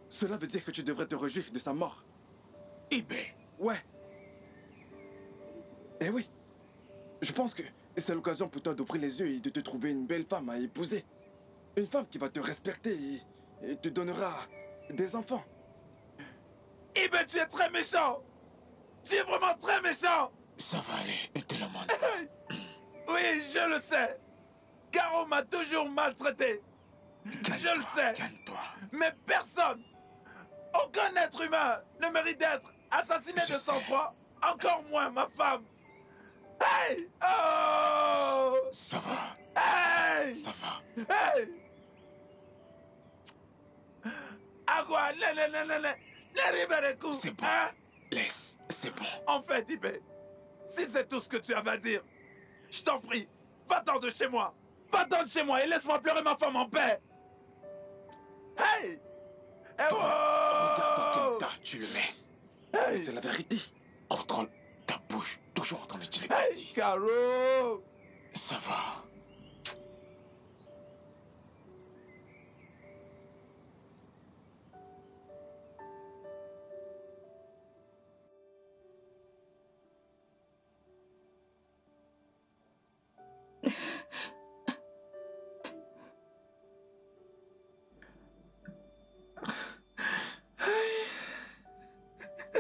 Cela veut dire que tu devrais te réjouir de sa mort. Ibé? Ouais. Eh oui. Je pense que c'est l'occasion pour toi d'ouvrir les yeux et de te trouver une belle femme à épouser. Une femme qui va te respecter et te donnera des enfants. Ibé, tu es très méchant! Tu es vraiment très méchant! Ça va aller, ne te la demande. Oui, je le sais. Caro m'a toujours maltraité. Je le sais. Calme-toi. Mais personne, aucun être humain ne mérite d'être assassiné de sang-froid. Encore moins ma femme. Hey! Oh! Ça va. Hey! Ça va. Hey! Agua, c'est bon. Hein? Laisse, c'est bon. En fait, Ibé, si c'est tout ce que tu avais à dire, je t'en prie, va-t'en de chez moi. Va-t'en de chez moi et laisse-moi pleurer ma femme en paix. Hey! Eh oh! Regarde dans quel état tu le mets. Hey! C'est la vérité. Contrôle ta bouche, toujours en train de dire les Hey, bêtises. Caro! Ça va.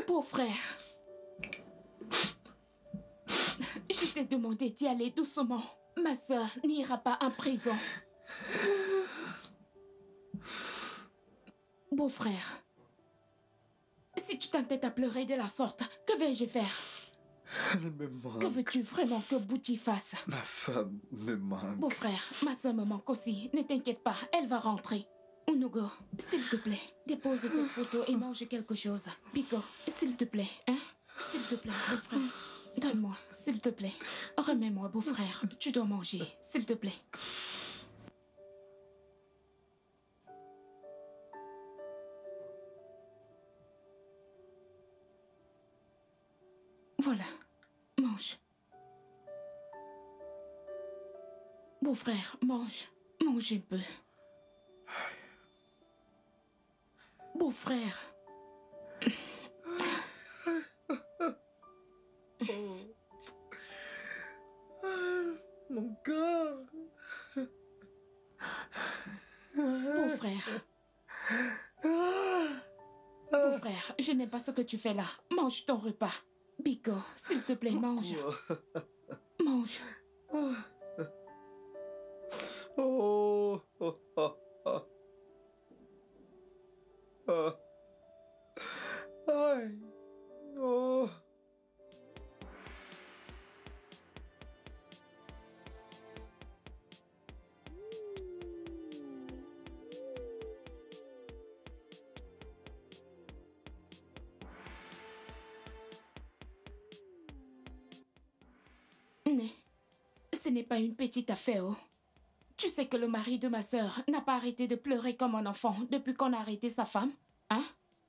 Beau-frère, je t'ai demandé d'y aller doucement. Ma sœur n'ira pas en prison. Beau-frère, si tu t'entêtes à pleurer de la sorte, que vais-je faire? Elle me manque. Que veux-tu vraiment que Bouti fasse? Ma femme me manque. Beau-frère, ma sœur me manque aussi. Ne t'inquiète pas, elle va rentrer. Unugo, s'il te plaît, dépose cette photo et mange quelque chose. Pico, s'il te plaît, hein? S'il te plaît, beau-frère. Donne-moi, s'il te plaît. Remets-moi, beau-frère. Tu dois manger, s'il te plaît. Voilà, mange. Beau-frère, mange. Mange un peu. Beau-frère. Mon corps. Beau-frère. Beau-frère, je n'aime pas ce que tu fais là. Mange ton repas. Bico, s'il te plaît, mange. Mange. Oh. Aïe. Oh. Ce n'est pas une petite affaire. Oh. Tu sais que le mari de ma sœur n'a pas arrêté de pleurer comme un enfant depuis qu'on a arrêté sa femme, hein?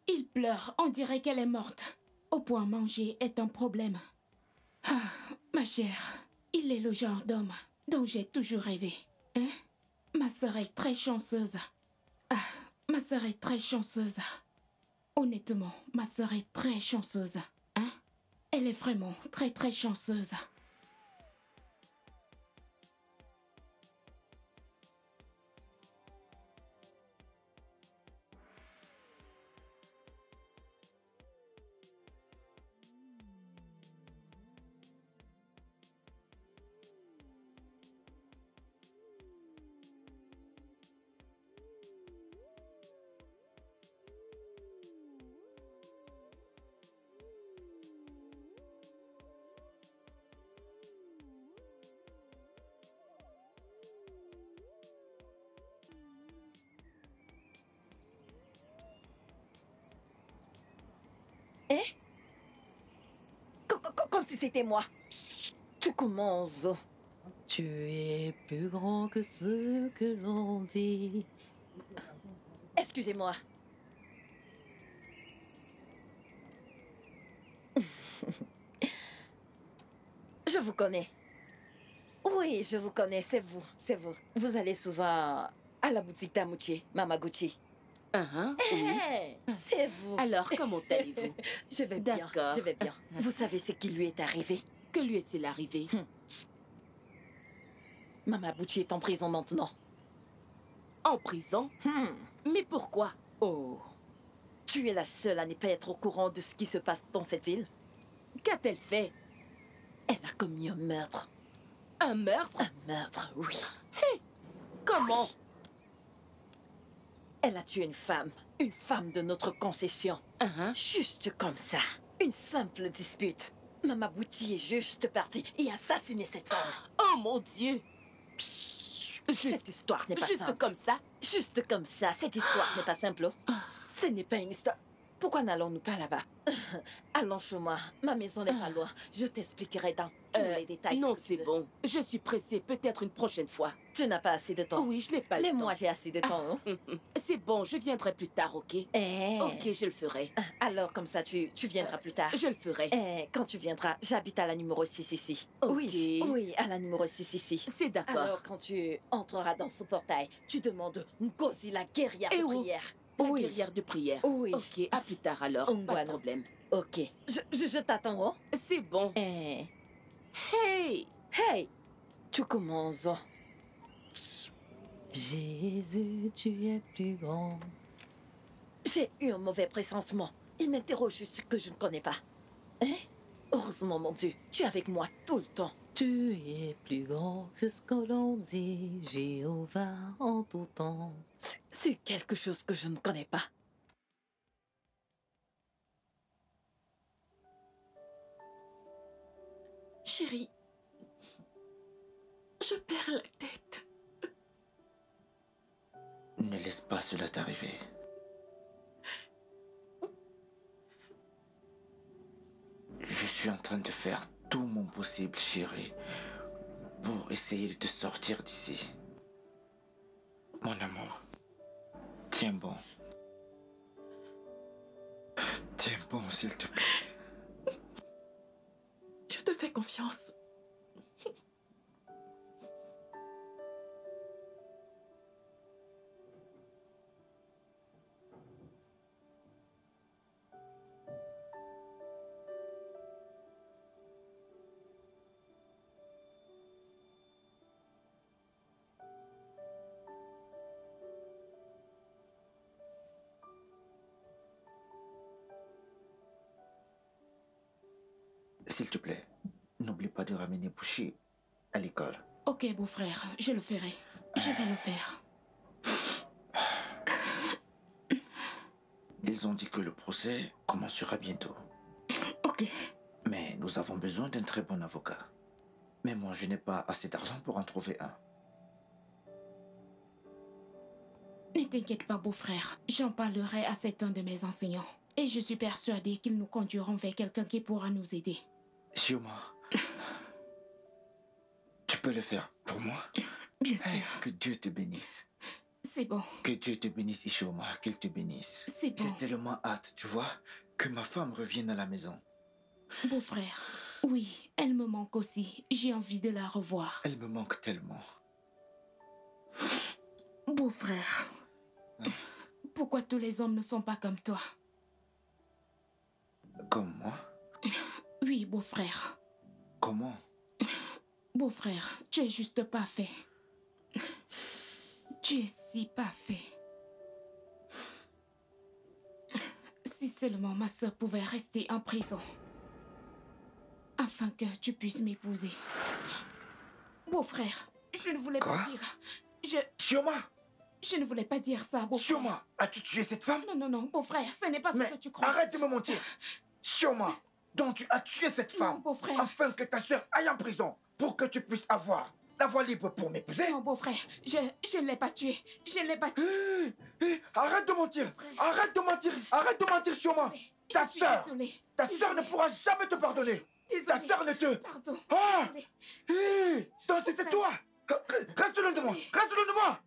Il pleure, on dirait qu'elle est morte. Au point manger est un problème. Ah, ma chère, il est le genre d'homme dont j'ai toujours rêvé, hein? Ma sœur est très chanceuse. Ah, ma sœur est très chanceuse. Honnêtement, ma sœur est très chanceuse, hein? Elle est vraiment très très chanceuse. Hein? Comme si c'était moi. Tu commences. Tu es plus grand que ce que l'on dit. Excusez-moi. Je vous connais. Oui, je vous connais, c'est vous, c'est vous. Vous allez souvent à la boutique d'Amouchi, Mamaguchi. Oui. C'est vous. Alors, comment allez-vous? Je vais bien, D'accord. je vais bien. Vous savez ce qui lui est arrivé? Que lui est-il arrivé? Mamaguchi est en prison maintenant. En prison? Mais pourquoi? Oh, tu es la seule à ne pas être au courant de ce qui se passe dans cette ville. Qu'a-t-elle fait? Elle a commis un meurtre. Un meurtre? Un meurtre, oui. Comment? Elle a tué une femme de notre concession. Juste comme ça. Une simple dispute. Mamaguchi est juste partie et assassiné cette femme. Oh mon Dieu! Cette histoire n'est pas simple. Juste comme ça? Juste comme ça. Cette histoire n'est pas simple. Ce n'est pas une histoire. Pourquoi n'allons-nous pas là-bas? Allons chez moi. Ma maison n'est pas loin. Je t'expliquerai dans tous les détails. Non, c'est bon. Je suis pressée. Peut-être une prochaine fois. Tu n'as pas assez de temps. Oui, je n'ai pas le temps. Mais moi, j'ai assez de temps. C'est bon, je viendrai plus tard, ok? Ok, je le ferai. Alors, comme ça, tu viendras plus tard. Je le ferai. Quand tu viendras, j'habite à la numéro 6 ici. Ok. Oui, à la numéro 6 ici. C'est d'accord. Alors, quand tu entreras dans ce portail, tu demandes Ngozi, la guerrière de prière. La guerrière de prière. Oui. Ok, à plus tard alors. Pas de problème. Ok. Je t'attends, hein? C'est bon. Hey! Hey! Tu commences. Jésus, tu es plus grand. J'ai eu un mauvais pressentiment. Il m'interroge sur ce que je ne connais pas. Heureusement, mon Dieu, tu es avec moi tout le temps. Tu es plus grand que ce que l'on dit, Jéhovah, en tout temps. C'est quelque chose que je ne connais pas. Chérie, je perds la tête. Ne laisse pas cela t'arriver. Je suis en train de faire tout mon possible, chérie, pour essayer de te sortir d'ici. Mon amour, tiens bon. Tiens bon, s'il te plaît. Je te fais confiance. S'il te plaît, n'oublie pas de ramener Bushi à l'école. Ok, beau-frère, je le ferai. Je vais le faire. Ils ont dit que le procès commencera bientôt. Ok. Mais nous avons besoin d'un très bon avocat. Mais moi, je n'ai pas assez d'argent pour en trouver un. Ne t'inquiète pas, beau-frère. J'en parlerai à cet un de mes enseignants. Et je suis persuadée qu'ils nous conduiront vers quelqu'un qui pourra nous aider. Shioma, tu peux le faire pour moi? Bien sûr. Que Dieu te bénisse. C'est bon. Que Dieu te bénisse, Ishoma, qu'il te bénisse. C'est bon. J'ai tellement hâte, tu vois, que ma femme revienne à la maison. Beau-frère, oui, elle me manque aussi. J'ai envie de la revoir. Elle me manque tellement. Beau-frère, pourquoi tous les hommes ne sont pas comme toi? Comme moi? Oui, beau-frère. Comment? Beau-frère, tu es juste parfait. Tu es si parfait. Si seulement ma soeur pouvait rester en prison, afin que tu puisses m'épouser. Beau-frère, je ne voulais pas dire... Shioma! Je ne voulais pas dire ça, beau-frère. Shioma, as-tu tué cette femme? Non, non, non, beau-frère, ce n'est pas ce que tu crois. Arrête de me mentir! Shioma, donc tu as tué cette femme afin que ta soeur aille en prison pour que tu puisses avoir la voie libre pour m'épouser? Non, beau-frère, je ne l'ai pas tué. Je ne l'ai pas tué. Arrête de mentir! Arrête de mentir! Arrête de mentir, Shioma! Ta soeur ne pourra jamais te pardonner! Ta soeur ne te... Pardon. Ah! Donc c'était toi! Reste loin de moi! Reste loin de moi!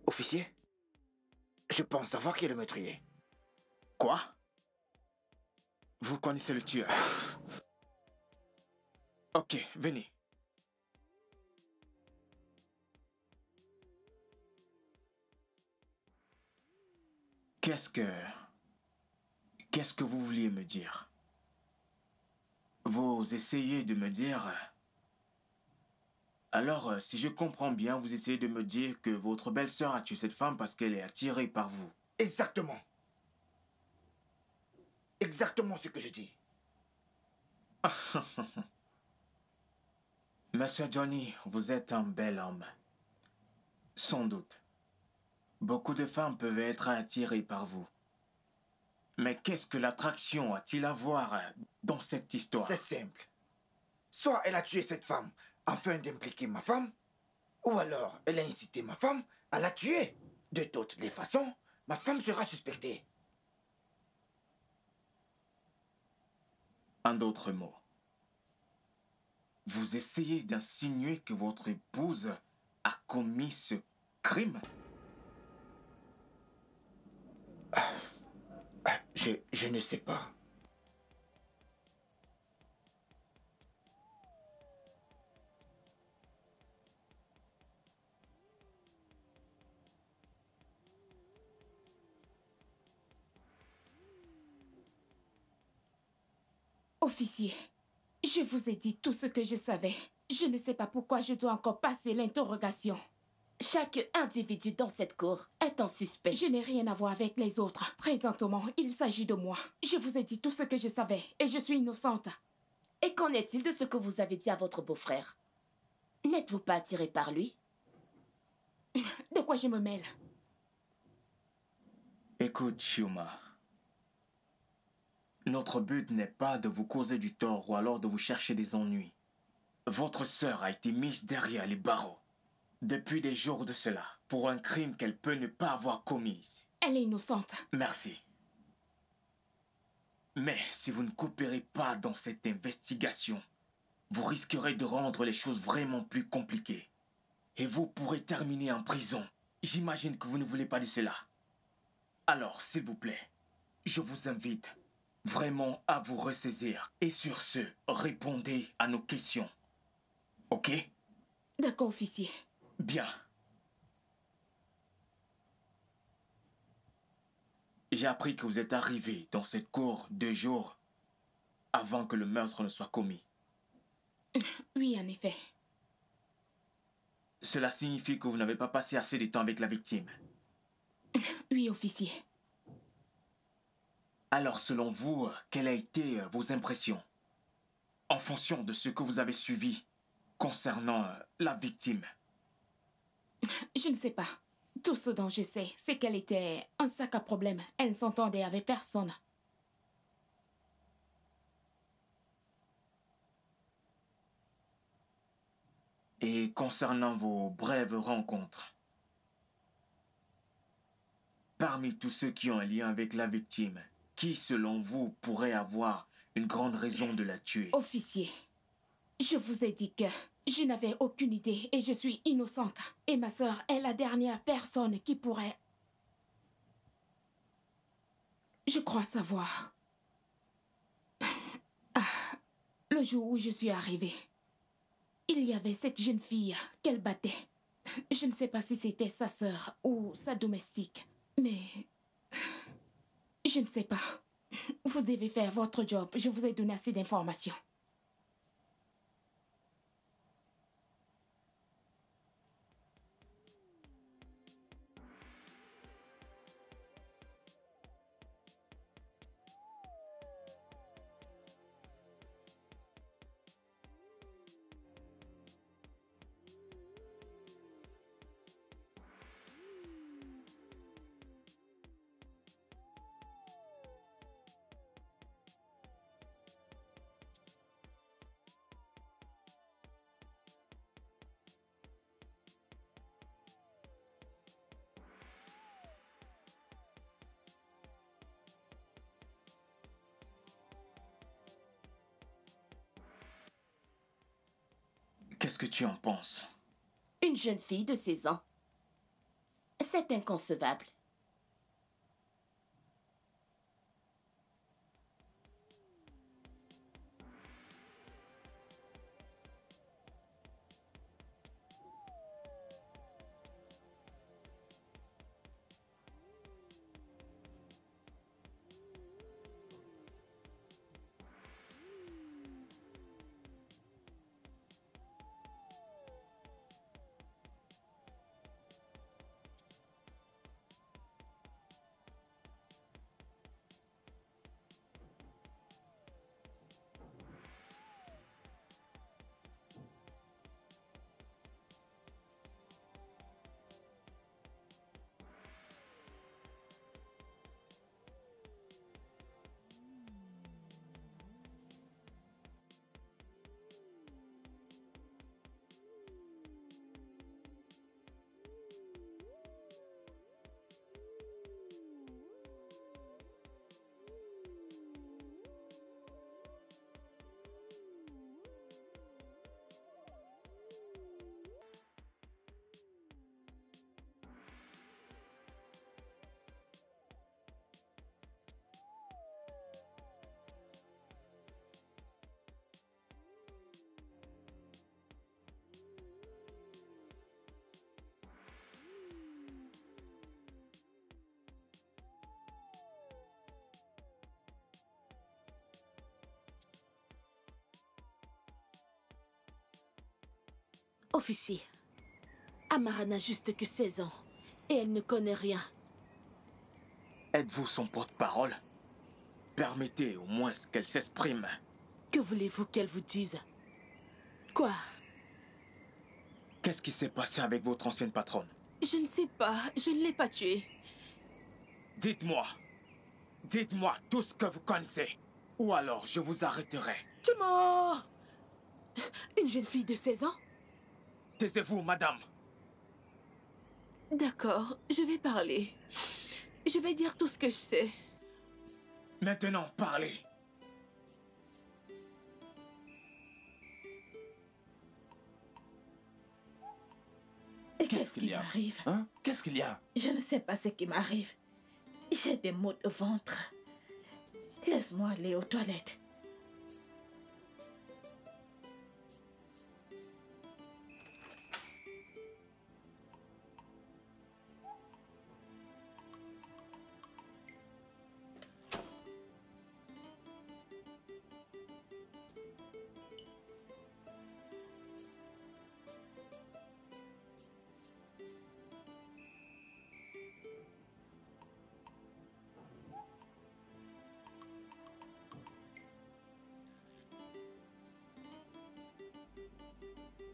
Officier, je pense savoir qui est le meurtrier. Quoi? Vous connaissez le tueur? Ok, venez. Qu'est-ce que vous vouliez me dire? Vous essayez de me dire... Alors, si je comprends bien, vous essayez de me dire que votre belle-sœur a tué cette femme parce qu'elle est attirée par vous. Exactement. Exactement ce que je dis. Monsieur Johnny, vous êtes un bel homme. Sans doute. Beaucoup de femmes peuvent être attirées par vous. Mais qu'est-ce que l'attraction a-t-il à voir dans cette histoire? C'est simple. Soit elle a tué cette femme afin d'impliquer ma femme, ou alors elle a incité ma femme à la tuer. De toutes les façons, ma femme sera suspectée. En d'autres mots, vous essayez d'insinuer que votre épouse a commis ce crime? Je ne sais pas. Officier, je vous ai dit tout ce que je savais. Je ne sais pas pourquoi je dois encore passer l'interrogation. Chaque individu dans cette cour est un suspect. Je n'ai rien à voir avec les autres. Présentement, il s'agit de moi. Je vous ai dit tout ce que je savais et je suis innocente. Et qu'en est-il de ce que vous avez dit à votre beau-frère? N'êtes-vous pas attiré par lui? De quoi je me mêle? Écoute, Chioma. Notre but n'est pas de vous causer du tort ou alors de vous chercher des ennuis. Votre sœur a été mise derrière les barreaux depuis des jours de cela pour un crime qu'elle peut ne pas avoir commis. Elle est innocente. Merci. Mais si vous ne coopérez pas dans cette investigation, vous risquerez de rendre les choses vraiment plus compliquées. Et vous pourrez terminer en prison. J'imagine que vous ne voulez pas de cela. Alors, s'il vous plaît, je vous invite vraiment à vous ressaisir. Et sur ce, répondez à nos questions. Ok? D'accord, officier. Bien. J'ai appris que vous êtes arrivé dans cette cour 2 jours avant que le meurtre ne soit commis. Oui, en effet. Cela signifie que vous n'avez pas passé assez de temps avec la victime. Oui, officier. Alors, selon vous, quelles ont été vos impressions en fonction de ce que vous avez suivi concernant la victime? Je ne sais pas. Tout ce dont je sais, c'est qu'elle était un sac à problème. Elle ne s'entendait avec personne. Et concernant vos brèves rencontres, parmi tous ceux qui ont un lien avec la victime, qui, selon vous, pourrait avoir une grande raison de la tuer? Officier, je vous ai dit que je n'avais aucune idée et je suis innocente. Et ma sœur est la dernière personne qui pourrait... Je crois savoir. Le jour où je suis arrivée, il y avait cette jeune fille qu'elle battait. Je ne sais pas si c'était sa sœur ou sa domestique, mais... Je ne sais pas. Vous devez faire votre job. Je vous ai donné assez d'informations. Qu'est-ce que tu en penses? Une jeune fille de 16 ans. C'est inconcevable. Officier, Amara n'a juste que 16 ans et elle ne connaît rien. Êtes-vous son porte-parole? Permettez au moins qu'elle s'exprime. Que voulez-vous qu'elle vous dise? Quoi? Qu'est-ce qui s'est passé avec votre ancienne patronne? Je ne sais pas, je ne l'ai pas tuée. Dites-moi. Dites-moi tout ce que vous connaissez. Ou alors je vous arrêterai. Timo! Une jeune fille de 16 ans? Taisez-vous, madame. D'accord, je vais parler. Je vais dire tout ce que je sais. Maintenant, parlez. Qu'est-ce qui m'arrive? Hein? Qu'est-ce qu'il y a? Je ne sais pas ce qui m'arrive. J'ai des maux de ventre. Laisse-moi aller aux toilettes.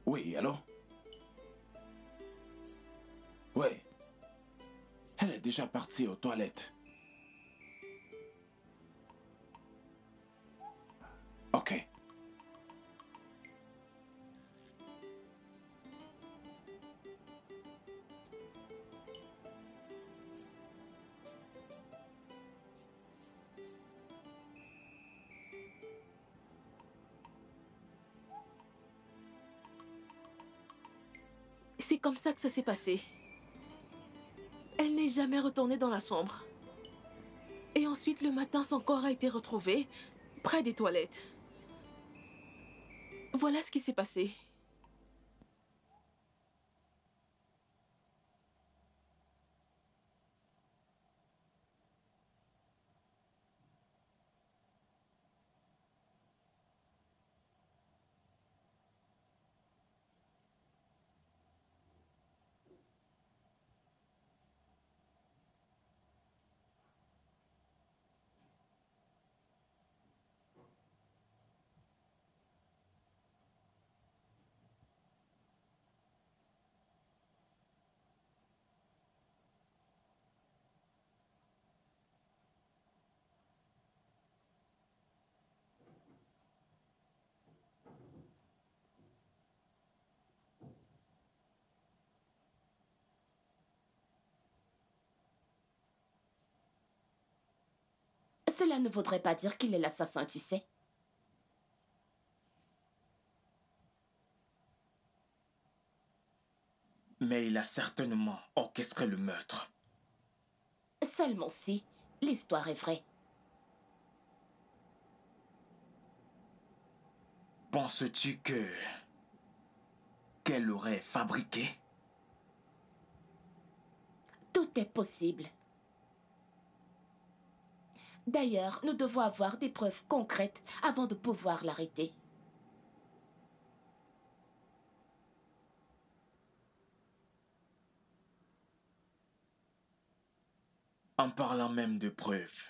Oui, allô? Oui. Elle est déjà partie aux toilettes. Ok. C'est comme ça que ça s'est passé. Elle n'est jamais retournée dans la chambre. Et ensuite, le matin, son corps a été retrouvé près des toilettes. Voilà ce qui s'est passé. Cela ne voudrait pas dire qu'il est l'assassin, tu sais. Mais il a certainement orchestré le meurtre. Seulement si l'histoire est vraie. Penses-tu qu'elle l'aurait fabriqué? Tout est possible. D'ailleurs, nous devons avoir des preuves concrètes avant de pouvoir l'arrêter. En parlant même de preuves,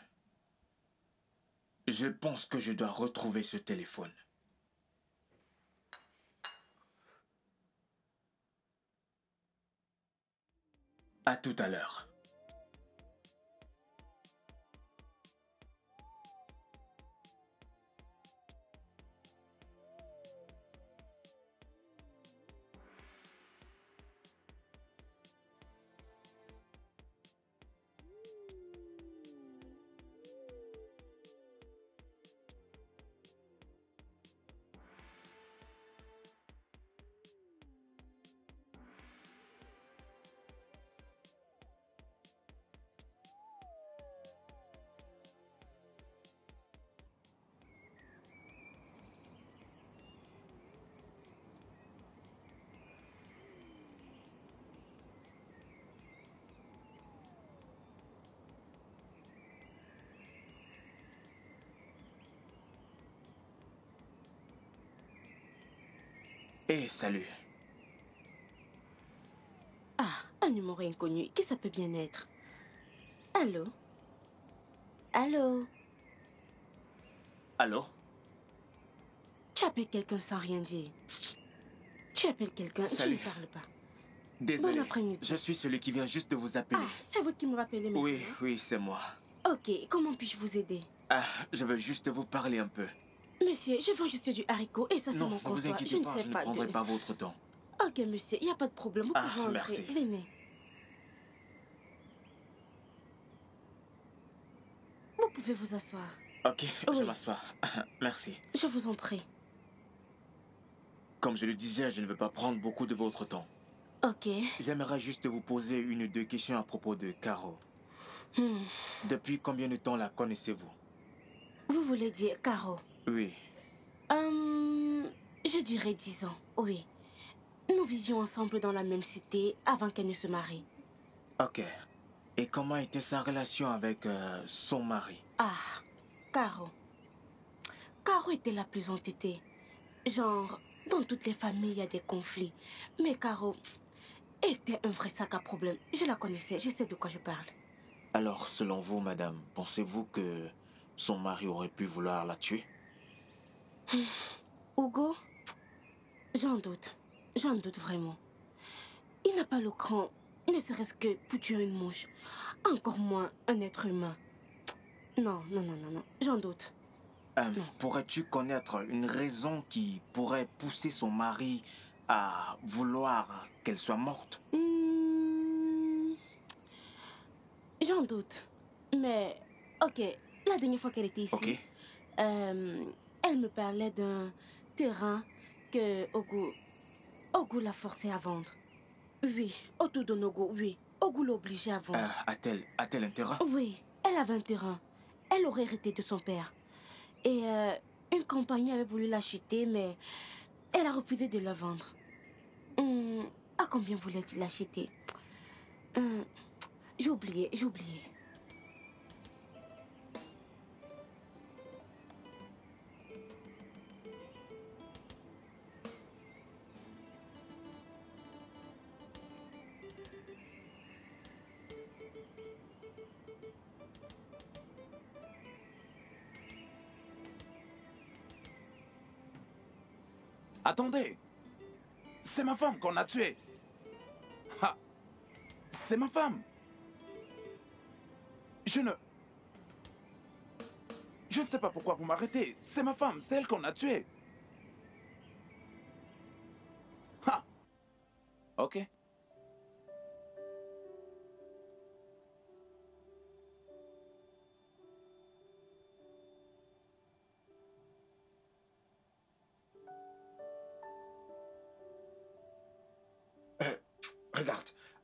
je pense que je dois retrouver ce téléphone. À tout à l'heure. Eh, salut. Ah, un numéro inconnu. Qui ça peut bien être? Allô? Allô? Allô? Tu appelles quelqu'un sans rien dire. Tu appelles quelqu'un, tu Salut. ne parles pas. Désolé, Bon après-midi. je suis celui qui vient juste de vous appeler. Ah, c'est vous qui me rappelez maintenant? Oui, oui, c'est moi. Ok, comment puis-je vous aider? Ah, je veux juste vous parler un peu. Monsieur, je vends juste du haricot et ça c'est Non, mon ne vous comptoir. inquiétez Je ne pas, sais je ne pas. prendrai pas votre temps. Ok, monsieur, il n'y a pas de problème. Vous Ah, pouvez entrer. merci. Venez. Vous pouvez vous asseoir. Ok, je Oui. m'assois. Merci. Je vous en prie. Comme je le disais, je ne veux pas prendre beaucoup de votre temps. Ok. J'aimerais juste vous poser une ou deux questions à propos de Caro. Hmm. Depuis combien de temps la connaissez-vous? Vous voulez dire Caro? Oui. Je dirais 10 ans, oui. Nous vivions ensemble dans la même cité avant qu'elle ne se marie. Ok. Et comment était sa relation avec son mari? Ah, Caro. Caro était la plus entêtée. Genre, dans toutes les familles, il y a des conflits. Mais Caro était un vrai sac à problème. Je la connaissais, je sais de quoi je parle. Alors, selon vous, madame, pensez-vous que son mari aurait pu vouloir la tuer? Hugo, j'en doute. J'en doute vraiment. Il n'a pas le cran, ne serait-ce que pour tuer une mouche. Encore moins un être humain. Non, non, non, non, non. J'en doute. Pourrais-tu connaître une raison qui pourrait pousser son mari à vouloir qu'elle soit morte? J'en doute. Mais, ok, la dernière fois qu'elle était ici, elle me parlait d'un terrain que Ogu l'a forcé à vendre. Oui, autour de Nogo, oui. Ogu l'a obligé à vendre. A-t-elle un terrain? Oui, elle avait un terrain. Elle aurait hérité de son père. Et une compagnie avait voulu l'acheter, mais elle a refusé de la vendre. À combien voulait-il l'acheter? J'ai oublié, j'ai oublié. Attendez. C'est ma femme qu'on a tuée. Ah. C'est ma femme. Je ne sais pas pourquoi vous m'arrêtez. C'est ma femme, c'est elle qu'on a tuée. Ah. Ok. Regarde.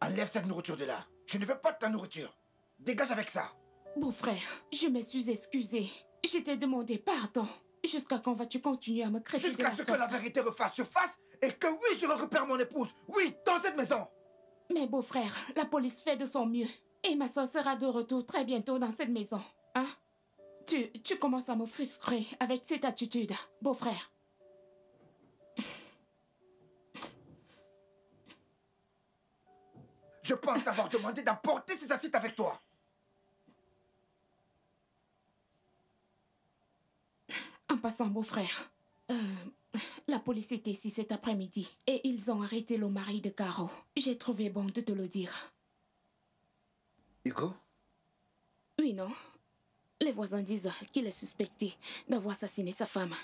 Enlève cette nourriture de là. Je ne veux pas de ta nourriture. Dégage avec ça. Beau-frère, je me suis excusée. Je t'ai demandé pardon. Jusqu'à quand vas-tu continuer à me traiter de la Jusqu'à ce que sorte? la vérité refasse surface et que oui, je récupère mon épouse. Oui, dans cette maison. Mais beau-frère, la police fait de son mieux. Et ma soeur sera de retour très bientôt dans cette maison. Hein? Tu commences à me frustrer avec cette attitude, beau-frère. Je pense t'avoir demandé d'apporter ces assiettes avec toi. En passant, beau-frère, la police était ici cet après-midi et ils ont arrêté le mari de Caro. J'ai trouvé bon de te le dire. Hugo? Oui, non. Les voisins disent qu'il est suspecté d'avoir assassiné sa femme.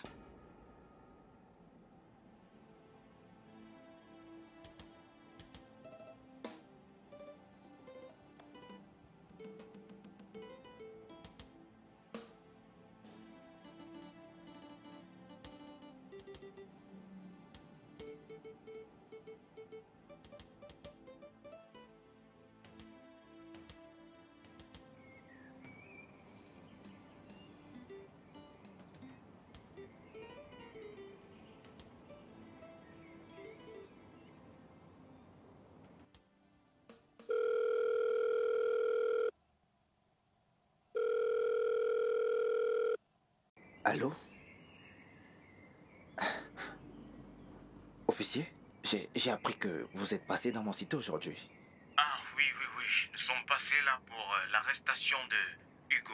Allô? Officier, j'ai appris que vous êtes passé dans mon cité aujourd'hui. Ah oui, oui, oui. Nous sommes passés là pour l'arrestation de Hugo.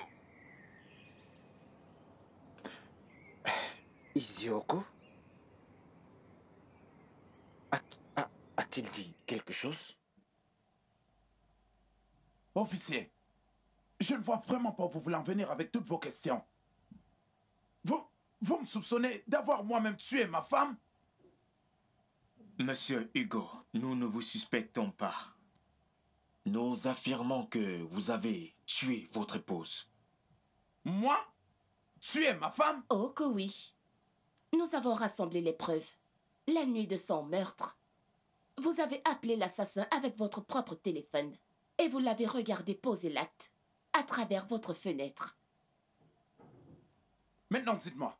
Izioko? A-t-il dit quelque chose? Officier, je ne vois vraiment pas où vous voulez en venir avec toutes vos questions. Vous me soupçonnez d'avoir moi-même tué ma femme? Monsieur Hugo, nous ne vous suspectons pas. Nous affirmons que vous avez tué votre épouse. Moi? Tuer ma femme? Oh que oui. Nous avons rassemblé les preuves. La nuit de son meurtre, vous avez appelé l'assassin avec votre propre téléphone et vous l'avez regardé poser l'acte à travers votre fenêtre. Maintenant, dites-moi,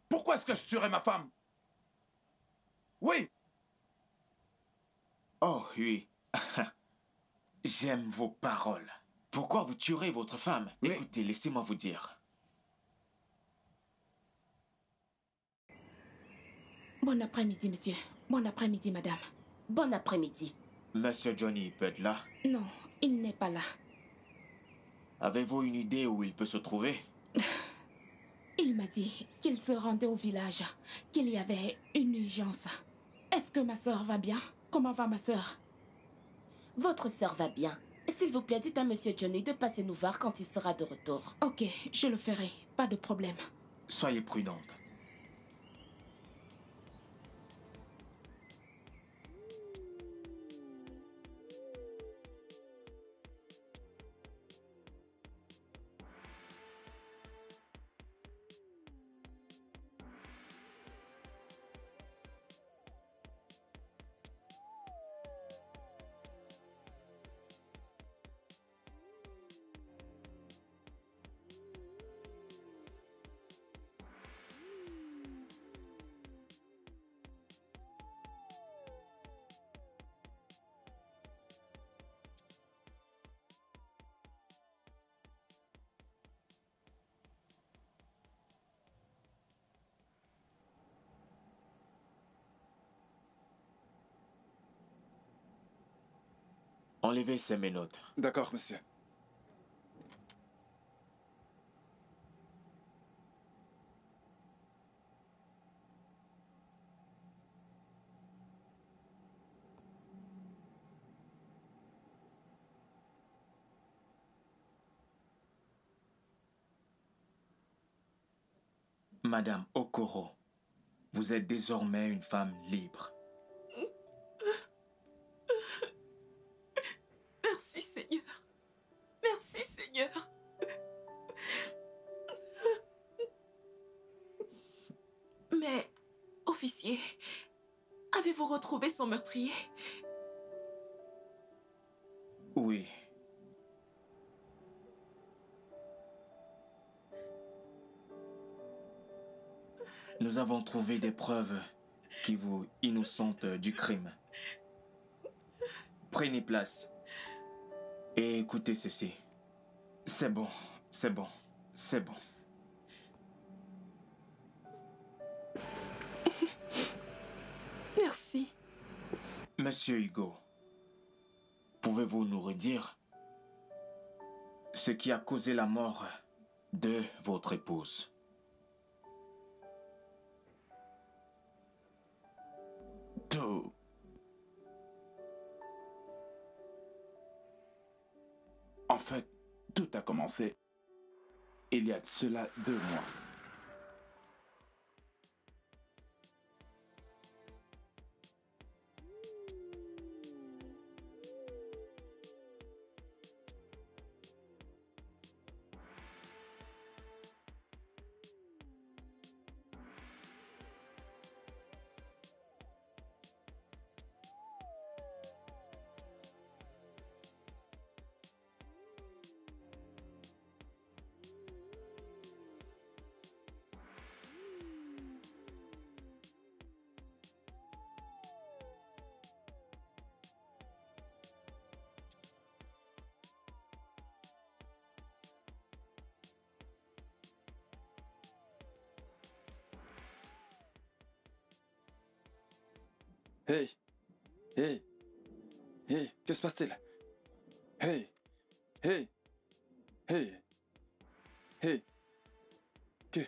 pourquoi est-ce que je tuerais ma femme? Oui. Oh oui. J'aime vos paroles. Pourquoi vous tuerez votre femme? Oui. Écoutez, laissez-moi vous dire. Bon après-midi, monsieur. Bon après-midi, madame. Bon après-midi. Monsieur Johnny peut être là? Non, il n'est pas là. Avez-vous une idée où il peut se trouver? Il m'a dit qu'il se rendait au village, qu'il y avait une urgence. Est-ce que ma sœur va bien? Comment va ma sœur? Votre sœur va bien. S'il vous plaît, dites à monsieur Johnny de passer nous voir quand il sera de retour. Ok, je le ferai. Pas de problème. Soyez prudente. Enlevez ces menottes. D'accord, monsieur. Madame Okoro, vous êtes désormais une femme libre. Merci, Seigneur. Merci, Seigneur. Mais, officier, avez-vous retrouvé son meurtrier? Nous avons trouvé des preuves qui vous innocentent du crime. Prenez place et écoutez ceci. C'est bon, c'est bon, c'est bon. Merci. Monsieur Hugo, pouvez-vous nous redire ce qui a causé la mort de votre épouse? Tout. En fait, tout a commencé il y a de cela 2 mois. Hey, hey, hey, que se passe-t-il? Hey, hey, hey, hey, que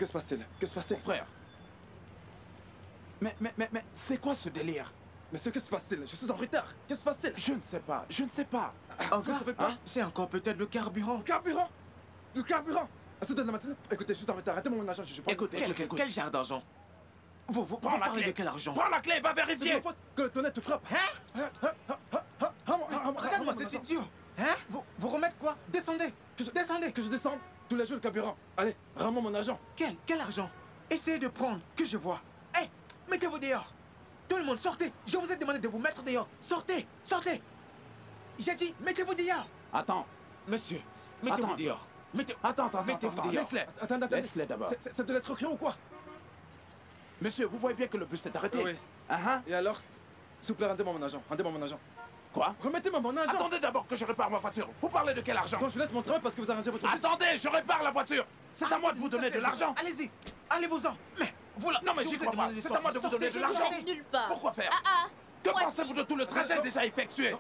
se passe-t-il? Que se passe-t-il? Frère, mais, c'est quoi ce délire? Monsieur, que se passe-t-il? Je suis en retard. Que se passe-t-il? Je ne sais pas, je ne sais pas. Encore, hein? C'est encore peut-être le carburant. Carburant? Le carburant? À 7 heures de la matinée? Écoutez, je suis en retard. Arrêtez mon argent, je prends... Écoutez, Quel genre d'argent? Vous prends la parlez clé. de quel argent? Prends la clé, va vérifier. C'est ma faute que le tonnerre te frappe. Hein? Regarde-moi cet idiot. Hein? Vous remettez quoi? Descendez. Descendez. Que je descende tous les jours le carburant. Allez, rends-moi mon argent. Quel argent? Essayez de prendre, que je vois. Hé, mettez-vous dehors. Tout le monde, sortez. Je vous ai demandé de vous mettre dehors. Sortez, sortez. J'ai dit, mettez-vous dehors. Attends. Monsieur, mettez-vous dehors. Attends, mettez-vous dehors. laisse-les. Attends. Laisse-les d'abord. C'est de l'escroquerie ou quoi? Monsieur, vous voyez bien que le bus s'est arrêté. Oui. Et alors? S'il vous plaît, rendez-moi mon argent. Rendez-moi mon argent. Quoi? Remettez-moi mon argent. Attendez d'abord que je répare ma voiture. Vous parlez de quel argent? Donc je laisse mon travail parce que vous arrangez votre bus. Attendez, je répare la voiture. C'est à moi de vous donner de l'argent. Allez-y, allez-vous-en. Mais vous là, Non mais j'y crois pas. C'est à moi de vous donner de l'argent. Nulle part. Pourquoi faire? Ah, Que pensez-vous de tout le trajet déjà effectué?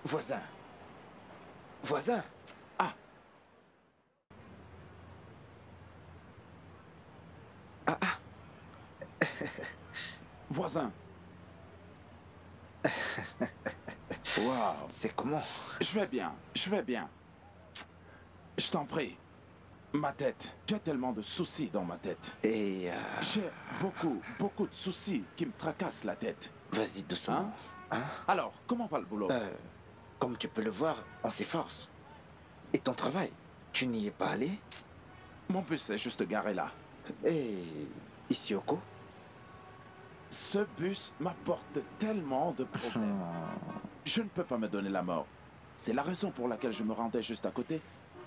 Voisin. Voisin. Ah. Voisin. Waouh. C'est comment? Je vais bien, je vais bien. Je t'en prie. Ma tête. J'ai tellement de soucis dans ma tête. Et J'ai beaucoup de soucis qui me tracassent la tête. Vas-y doucement. Hein? Alors, comment va le boulot? Comme tu peux le voir, on s'efforce. Et ton travail, tu n'y es pas allé? Mon bus est juste garé là. Et ici au co? Ce bus m'apporte tellement de problèmes. Je ne peux pas me donner la mort. C'est la raison pour laquelle je me rendais juste à côté.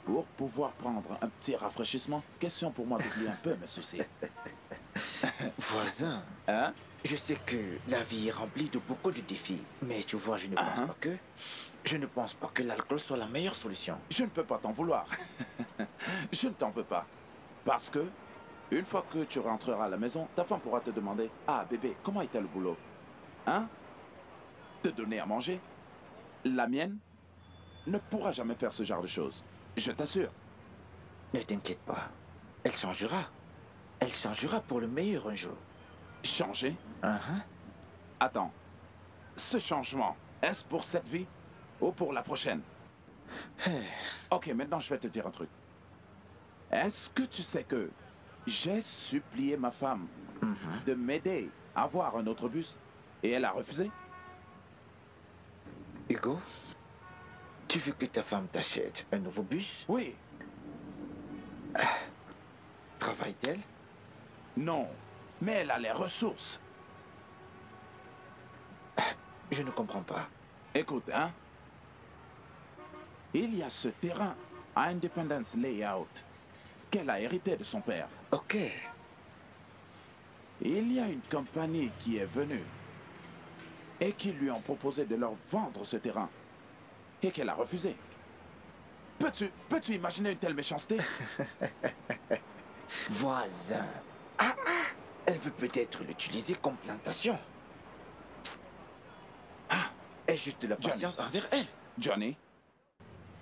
Pour pouvoir prendre un petit rafraîchissement. Question pour moi d'oublier un peu mes soucis. Voisin, hein? Je sais que la vie est remplie de beaucoup de défis. Mais tu vois, je ne pense pas que l'alcool soit la meilleure solution. Je ne peux pas t'en vouloir. Je ne t'en veux pas. Parce que, une fois que tu rentreras à la maison, ta femme pourra te demander « Ah, bébé, comment était le boulot? Hein? Te donner à manger? La mienne ne pourra jamais faire ce genre de choses. Je t'assure. Ne t'inquiète pas. Elle changera. Elle changera pour le meilleur un jour. Changer? Attends. Ce changement, est-ce pour cette vie ou pour la prochaine? Ok, maintenant je vais te dire un truc. Est-ce que tu sais que j'ai supplié ma femme de m'aider à avoir un autre bus et elle a refusé? Hugo, tu veux que ta femme t'achète un nouveau bus? Oui. Travaille-t-elle? Non, mais elle a les ressources. Je ne comprends pas. Écoute, hein. Il y a ce terrain à Independence Layout, qu'elle a hérité de son père. Ok. Il y a une compagnie qui est venue et qui lui ont proposé de leur vendre ce terrain et qu'elle a refusé. Peux-tu imaginer une telle méchanceté? Voisin. Elle veut peut-être l'utiliser comme plantation. Ai juste de la patience envers elle. Johnny,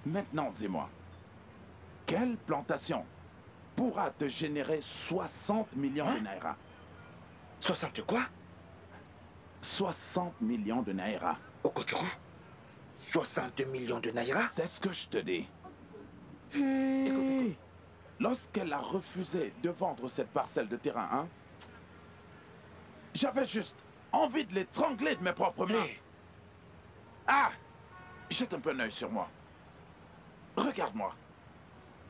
maintenant dis-moi, quelle plantation pourra te générer 60 millions de naira? 60 quoi? 60 millions de naira. Okoturu? 60 millions de naira? C'est ce que je te dis. Écoute. Lorsqu'elle a refusé de vendre cette parcelle de terrain, hein, j'avais juste envie de l'étrangler de mes propres mains. Ah! Jette un peu un œil sur moi. Regarde-moi.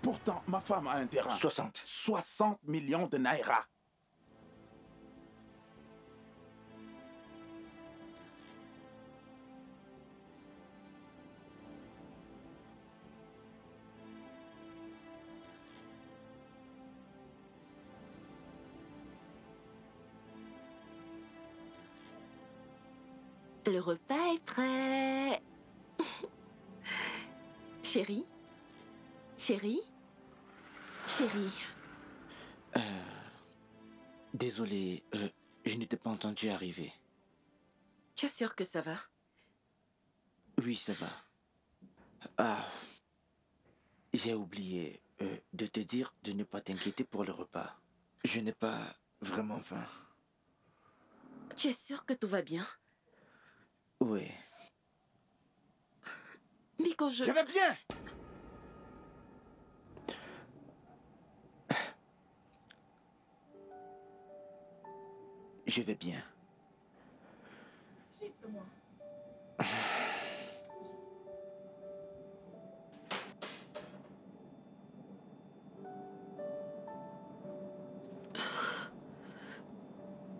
Pourtant, ma femme a un terrain. 60 millions de naira. Le repas est prêt. Chérie? Chérie? Chérie? Désolé, je ne t'ai pas entendu arriver. Tu es sûr que ça va? Oui, ça va. Ah, j'ai oublié de te dire de ne pas t'inquiéter pour le repas. Je n'ai pas vraiment faim. Tu es sûr que tout va bien? Oui. Biko, je vais bien! Je vais bien.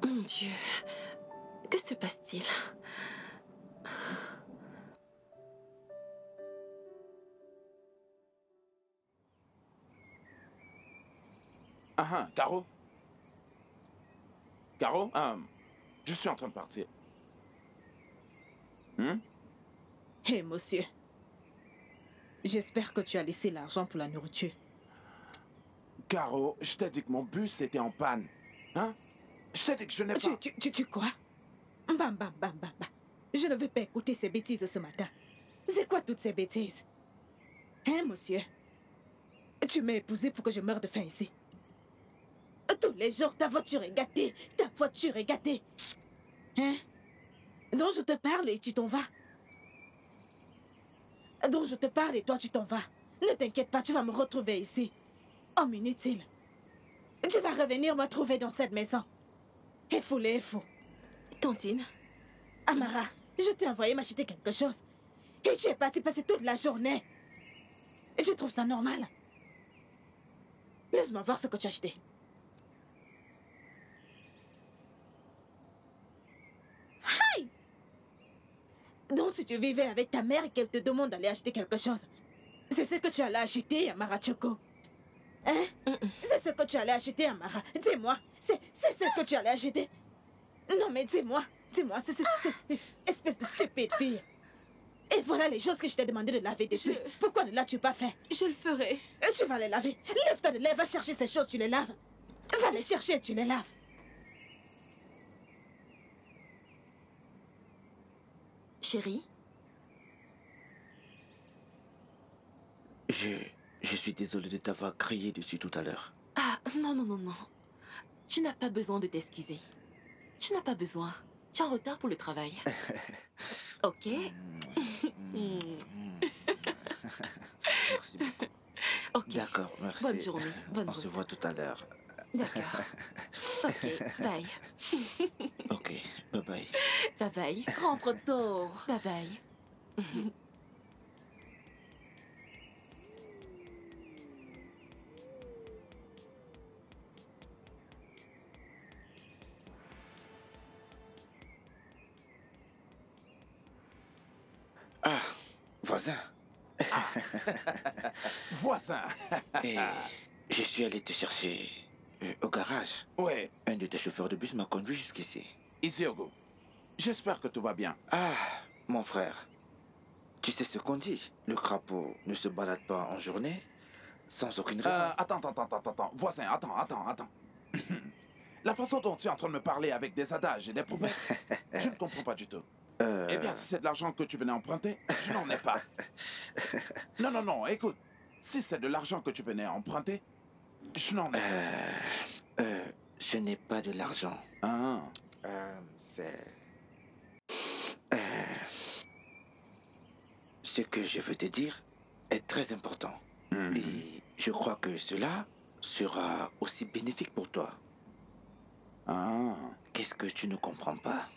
Mon Dieu, que se passe-t-il? Caro? Caro, je suis en train de partir. Hé, monsieur. J'espère que tu as laissé l'argent pour la nourriture. Caro, je t'ai dit que mon bus était en panne. Hein? Je t'ai dit que je n'ai pas... Tu quoi? Bam, bam, bam, bam, bam. Je ne veux pas écouter ces bêtises ce matin. C'est quoi toutes ces bêtises? Hein, monsieur? Tu m'as épousé pour que je meure de faim ici. Tous les jours, ta voiture est gâtée. Ta voiture est gâtée. Hein? Donc je te parle et tu t'en vas. Donc je te parle et toi tu t'en vas. Ne t'inquiète pas, tu vas me retrouver ici. Homme inutile. Tu vas revenir me trouver dans cette maison. Et foulé, fou. Tantine. Amara, je t'ai envoyé m'acheter quelque chose. Et tu es parti passer toute la journée. Et tu trouves ça normal? Laisse-moi voir ce que tu as acheté. Aïe! Donc si tu vivais avec ta mère et qu'elle te demande d'aller acheter quelque chose, c'est ce que tu allais acheter, Amara Choco? Hein? C'est ce que tu allais acheter, Amara? Dis-moi, c'est ce que tu allais acheter? Non mais dis-moi, c'est cette espèce de stupide fille. Et voilà les choses que je t'ai demandé de laver depuis. Pourquoi ne l'as-tu pas fait? Je le ferai. Tu vas les laver. Lève-toi de lèvres, va chercher ces choses, tu les laves. Va les chercher, tu les laves. Chérie? Je suis désolé de t'avoir crié dessus tout à l'heure. Ah, non, non, non, non. Tu n'as pas besoin de t'excuser. Tu n'as pas besoin. Tu es en retard pour le travail. Ok? Merci beaucoup. Ok. D'accord, merci. Bonne journée. Bonne On se route. voit tout à l'heure. D'accord. Ok, bye. Ok, bye bye. Bye bye. Rentre tôt. Bye bye. Ah, voisin. Voisin. Et je suis allé te chercher au garage. Ouais. Un de tes chauffeurs de bus m'a conduit jusqu'ici. Isiogo, j'espère que tout va bien. Ah, mon frère. Tu sais ce qu'on dit. Le crapaud ne se balade pas en journée sans aucune raison. Attends. Voisin, attends. La façon dont tu es en train de me parler avec des adages et des proverbes, je ne comprends pas du tout. Eh bien, si c'est de l'argent que tu venais emprunter, je n'en ai pas. Non, écoute. Si c'est de l'argent que tu venais emprunter, je n'en ai pas. Ce n'est pas de l'argent. Ah. C'est... Ce que je veux te dire est très important. Et je crois que cela sera aussi bénéfique pour toi. Ah. Qu'est-ce que tu ne comprends pas?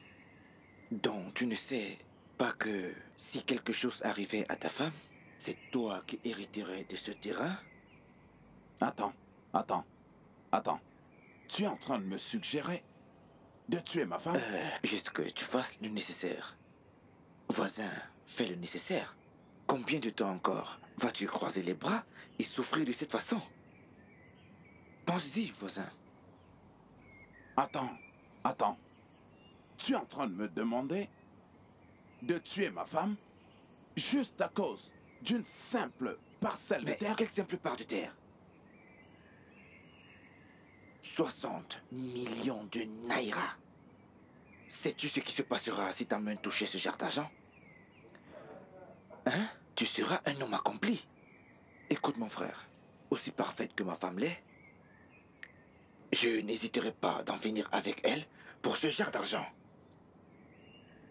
Donc, tu ne sais pas que si quelque chose arrivait à ta femme, c'est toi qui hériterais de ce terrain? Attends. Tu es en train de me suggérer de tuer ma femme? Juste que tu fasses le nécessaire. Voisin, fais le nécessaire. Combien de temps encore vas-tu croiser les bras et souffrir de cette façon? Pense-y, voisin. Attends. Tu es en train de me demander de tuer ma femme juste à cause d'une simple parcelle de terre? Quelle simple part de terre? 60 millions de naira. Sais-tu ce qui se passera si ta main touchait ce genre d'argent? Hein? Tu seras un homme accompli. Écoute mon frère, aussi parfaite que ma femme l'est, je n'hésiterai pas d'en venir avec elle pour ce genre d'argent.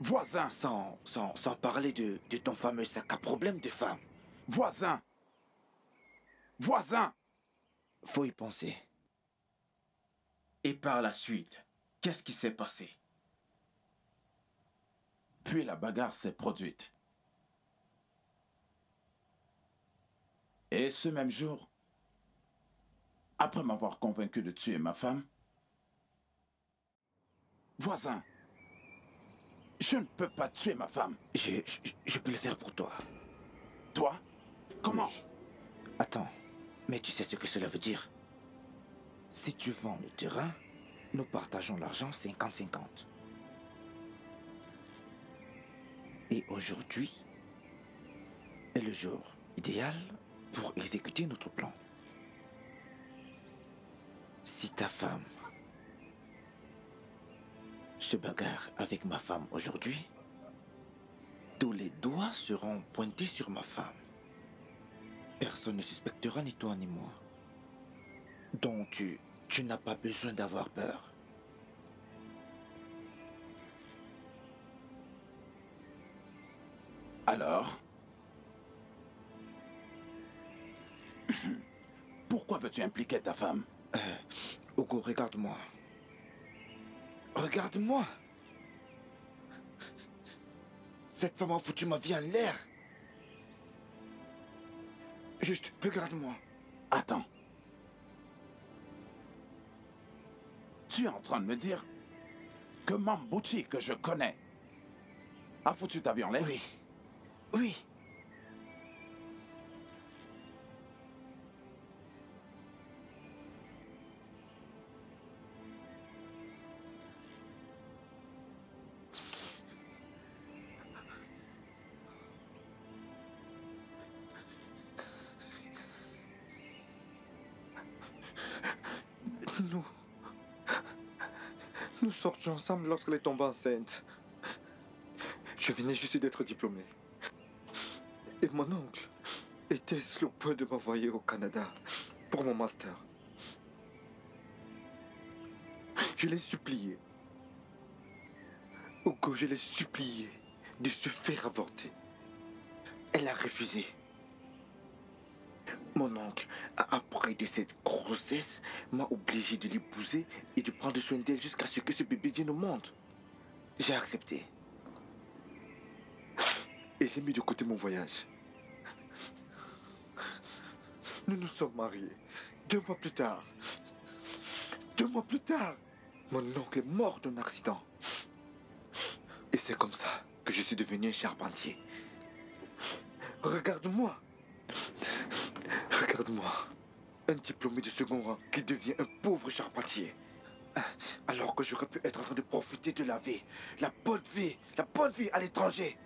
Voisin. Sans parler de ton fameux sac à problème de femme. Voisin. Faut y penser. Et par la suite, qu'est-ce qui s'est passé? Puis la bagarre s'est produite. Et ce même jour, après m'avoir convaincu de tuer ma femme, voisin, je ne peux pas tuer ma femme. Je peux le faire pour toi. Toi? Comment? Oui. Attends, mais tu sais ce que cela veut dire? Si tu vends le terrain, nous partageons l'argent 50-50. Et aujourd'hui est le jour idéal pour exécuter notre plan. Si ta femme se bagarre avec ma femme aujourd'hui, tous les doigts seront pointés sur ma femme. Personne ne suspectera ni toi ni moi. Donc tu n'as pas besoin d'avoir peur. Alors? Pourquoi veux-tu impliquer ta femme? Hugo, regarde-moi. Regarde-moi. Cette femme a foutu ma vie en l'air. Juste, regarde-moi. Attends. Tu es en train de me dire que Mambuchi, que je connais, a foutu ta vie en l'air? Oui. Nous sortions ensemble lorsqu'elle est tombée enceinte. Je venais juste d'être diplômé. Et mon oncle était sur le point de m'envoyer au Canada pour mon master. Je l'ai supplié. Hugo, je l'ai supplié de se faire avorter. Elle a refusé. Mon oncle, après de cette grossesse, m'a obligé de l'épouser et de prendre soin d'elle jusqu'à ce que ce bébé vienne au monde. J'ai accepté. Et j'ai mis de côté mon voyage. Nous nous sommes mariés. 2 mois plus tard. 2 mois plus tard, mon oncle est mort d'un accident. Et c'est comme ça que je suis devenu un charpentier. Regarde-moi. Regarde-moi. Un diplômé de second rang qui devient un pauvre charpentier. Alors que j'aurais pu être en train de profiter de la vie. La bonne vie à l'étranger.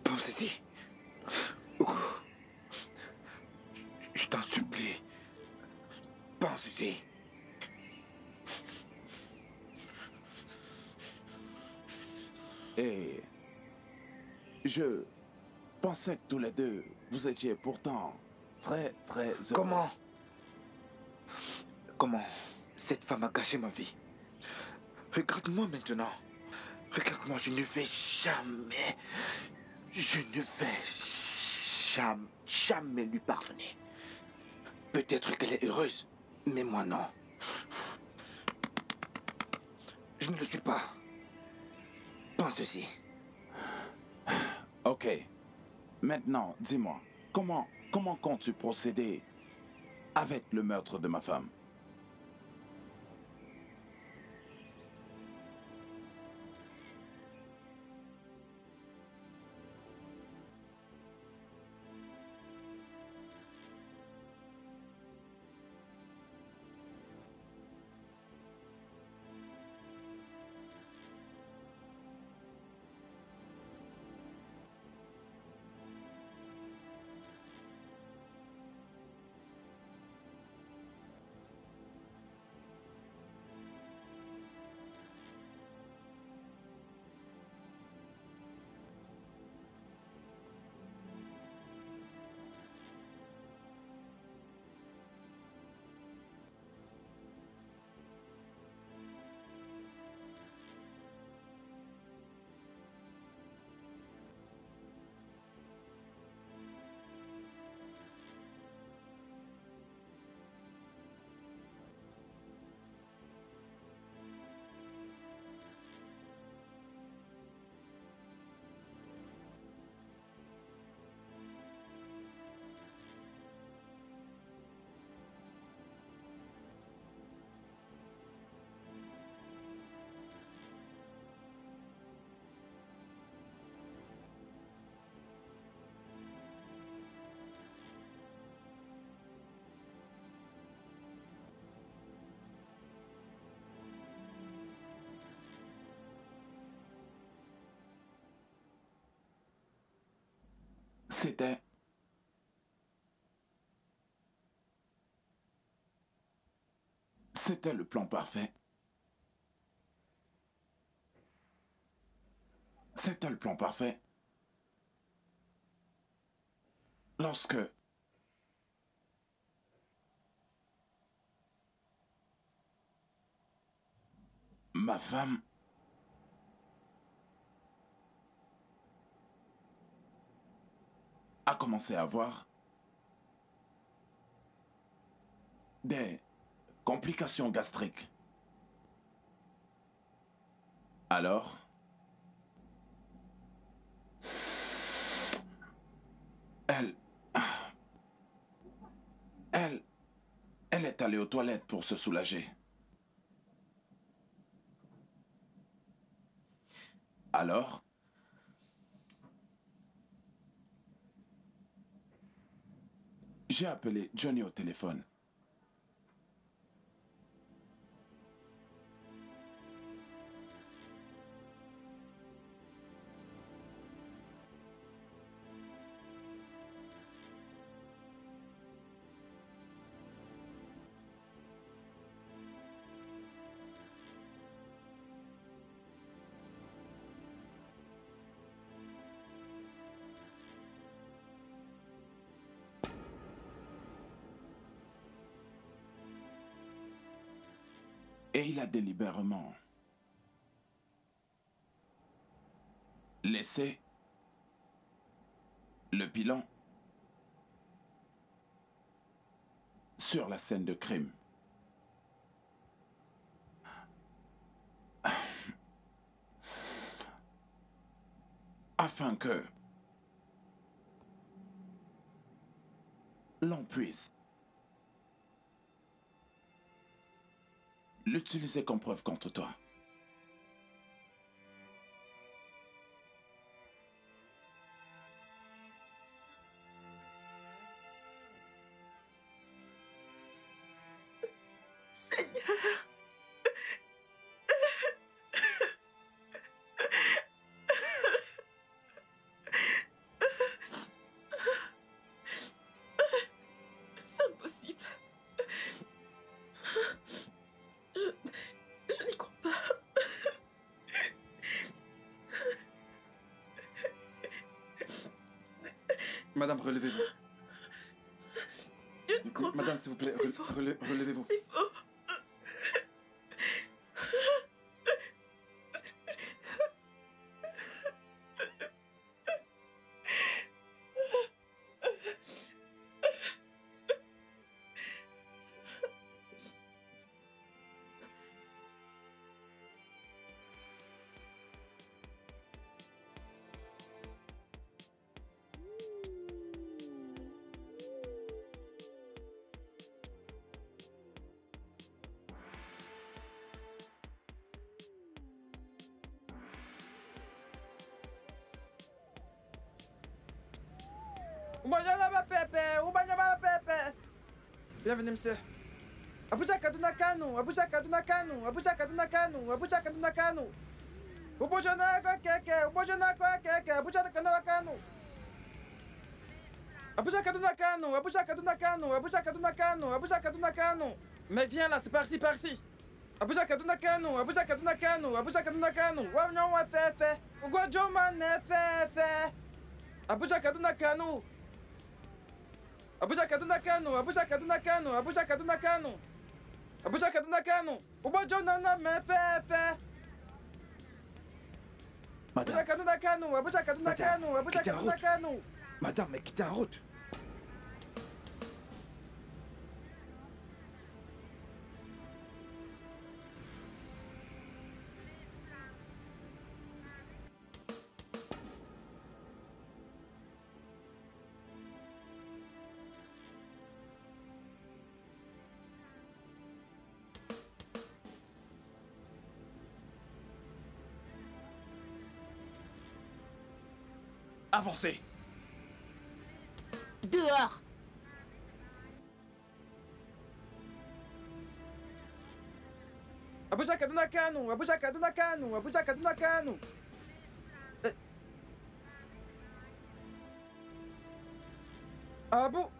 Pense-y. Hugo, je t'en supplie. Pense-y. Et je pensais que tous les deux, vous étiez pourtant très heureux. Comment cette femme a gâché ma vie? Regarde-moi maintenant. Regarde-moi, je ne vais jamais lui pardonner. Peut-être qu'elle est heureuse, mais moi non. Je ne le suis pas. Pense-y. Ok. Maintenant, dis-moi, comment comptes-tu procéder avec le meurtre de ma femme? C'était le plan parfait. C'était le plan parfait. Lorsque ma femme a commencé à avoir des complications gastriques. Alors, elle est allée aux toilettes pour se soulager. Alors, j'ai appelé Johnny au téléphone. Et il a délibérément laissé le bilan sur la scène de crime. Afin que l'on puisse l'utiliser comme preuve contre toi. Madame, relevez-vous. Madame, s'il vous plaît, relevez-vous. C'est faux. Bienvenue, monsieur. Abuja Kaduna Kanu, Abuja Kaduna Kanu, Abuja Kaduna Kanu, Abuja Kaduna Kanu. Ubojona kwa keke, Ubojona kwa keke, Abuja Kaduna Kanu. Abuja Kaduna Kanu, Abuja Kaduna Kanu, Abuja Kaduna Kanu, Abuja Kaduna Kanu. Mais viens là, c'est par-ci, par-ci. Abuja Kaduna Kanu, Abuja Kaduna Kanu, Abuja Kaduna Kanu. Ouais, non, ouais, fait. Ugo Joman, fait. Abuja Kaduna Kanu. Abuja Kaduna Kanu, Abuja Kaduna Kanu, Abuja Kaduna Kanu. Abuja Kaduna Kanu. Ubo Jonana me fe. Madame. Abuja Kaduna Kanu, Abuja Kaduna Kanu, Abuja Kaduna Kanu. Madame, mais quittez en route. Avancez. Dehors. Abuja Kaduna Kanu, Abuja Kaduna Kanu, Abuja Kaduna Kanu. Abu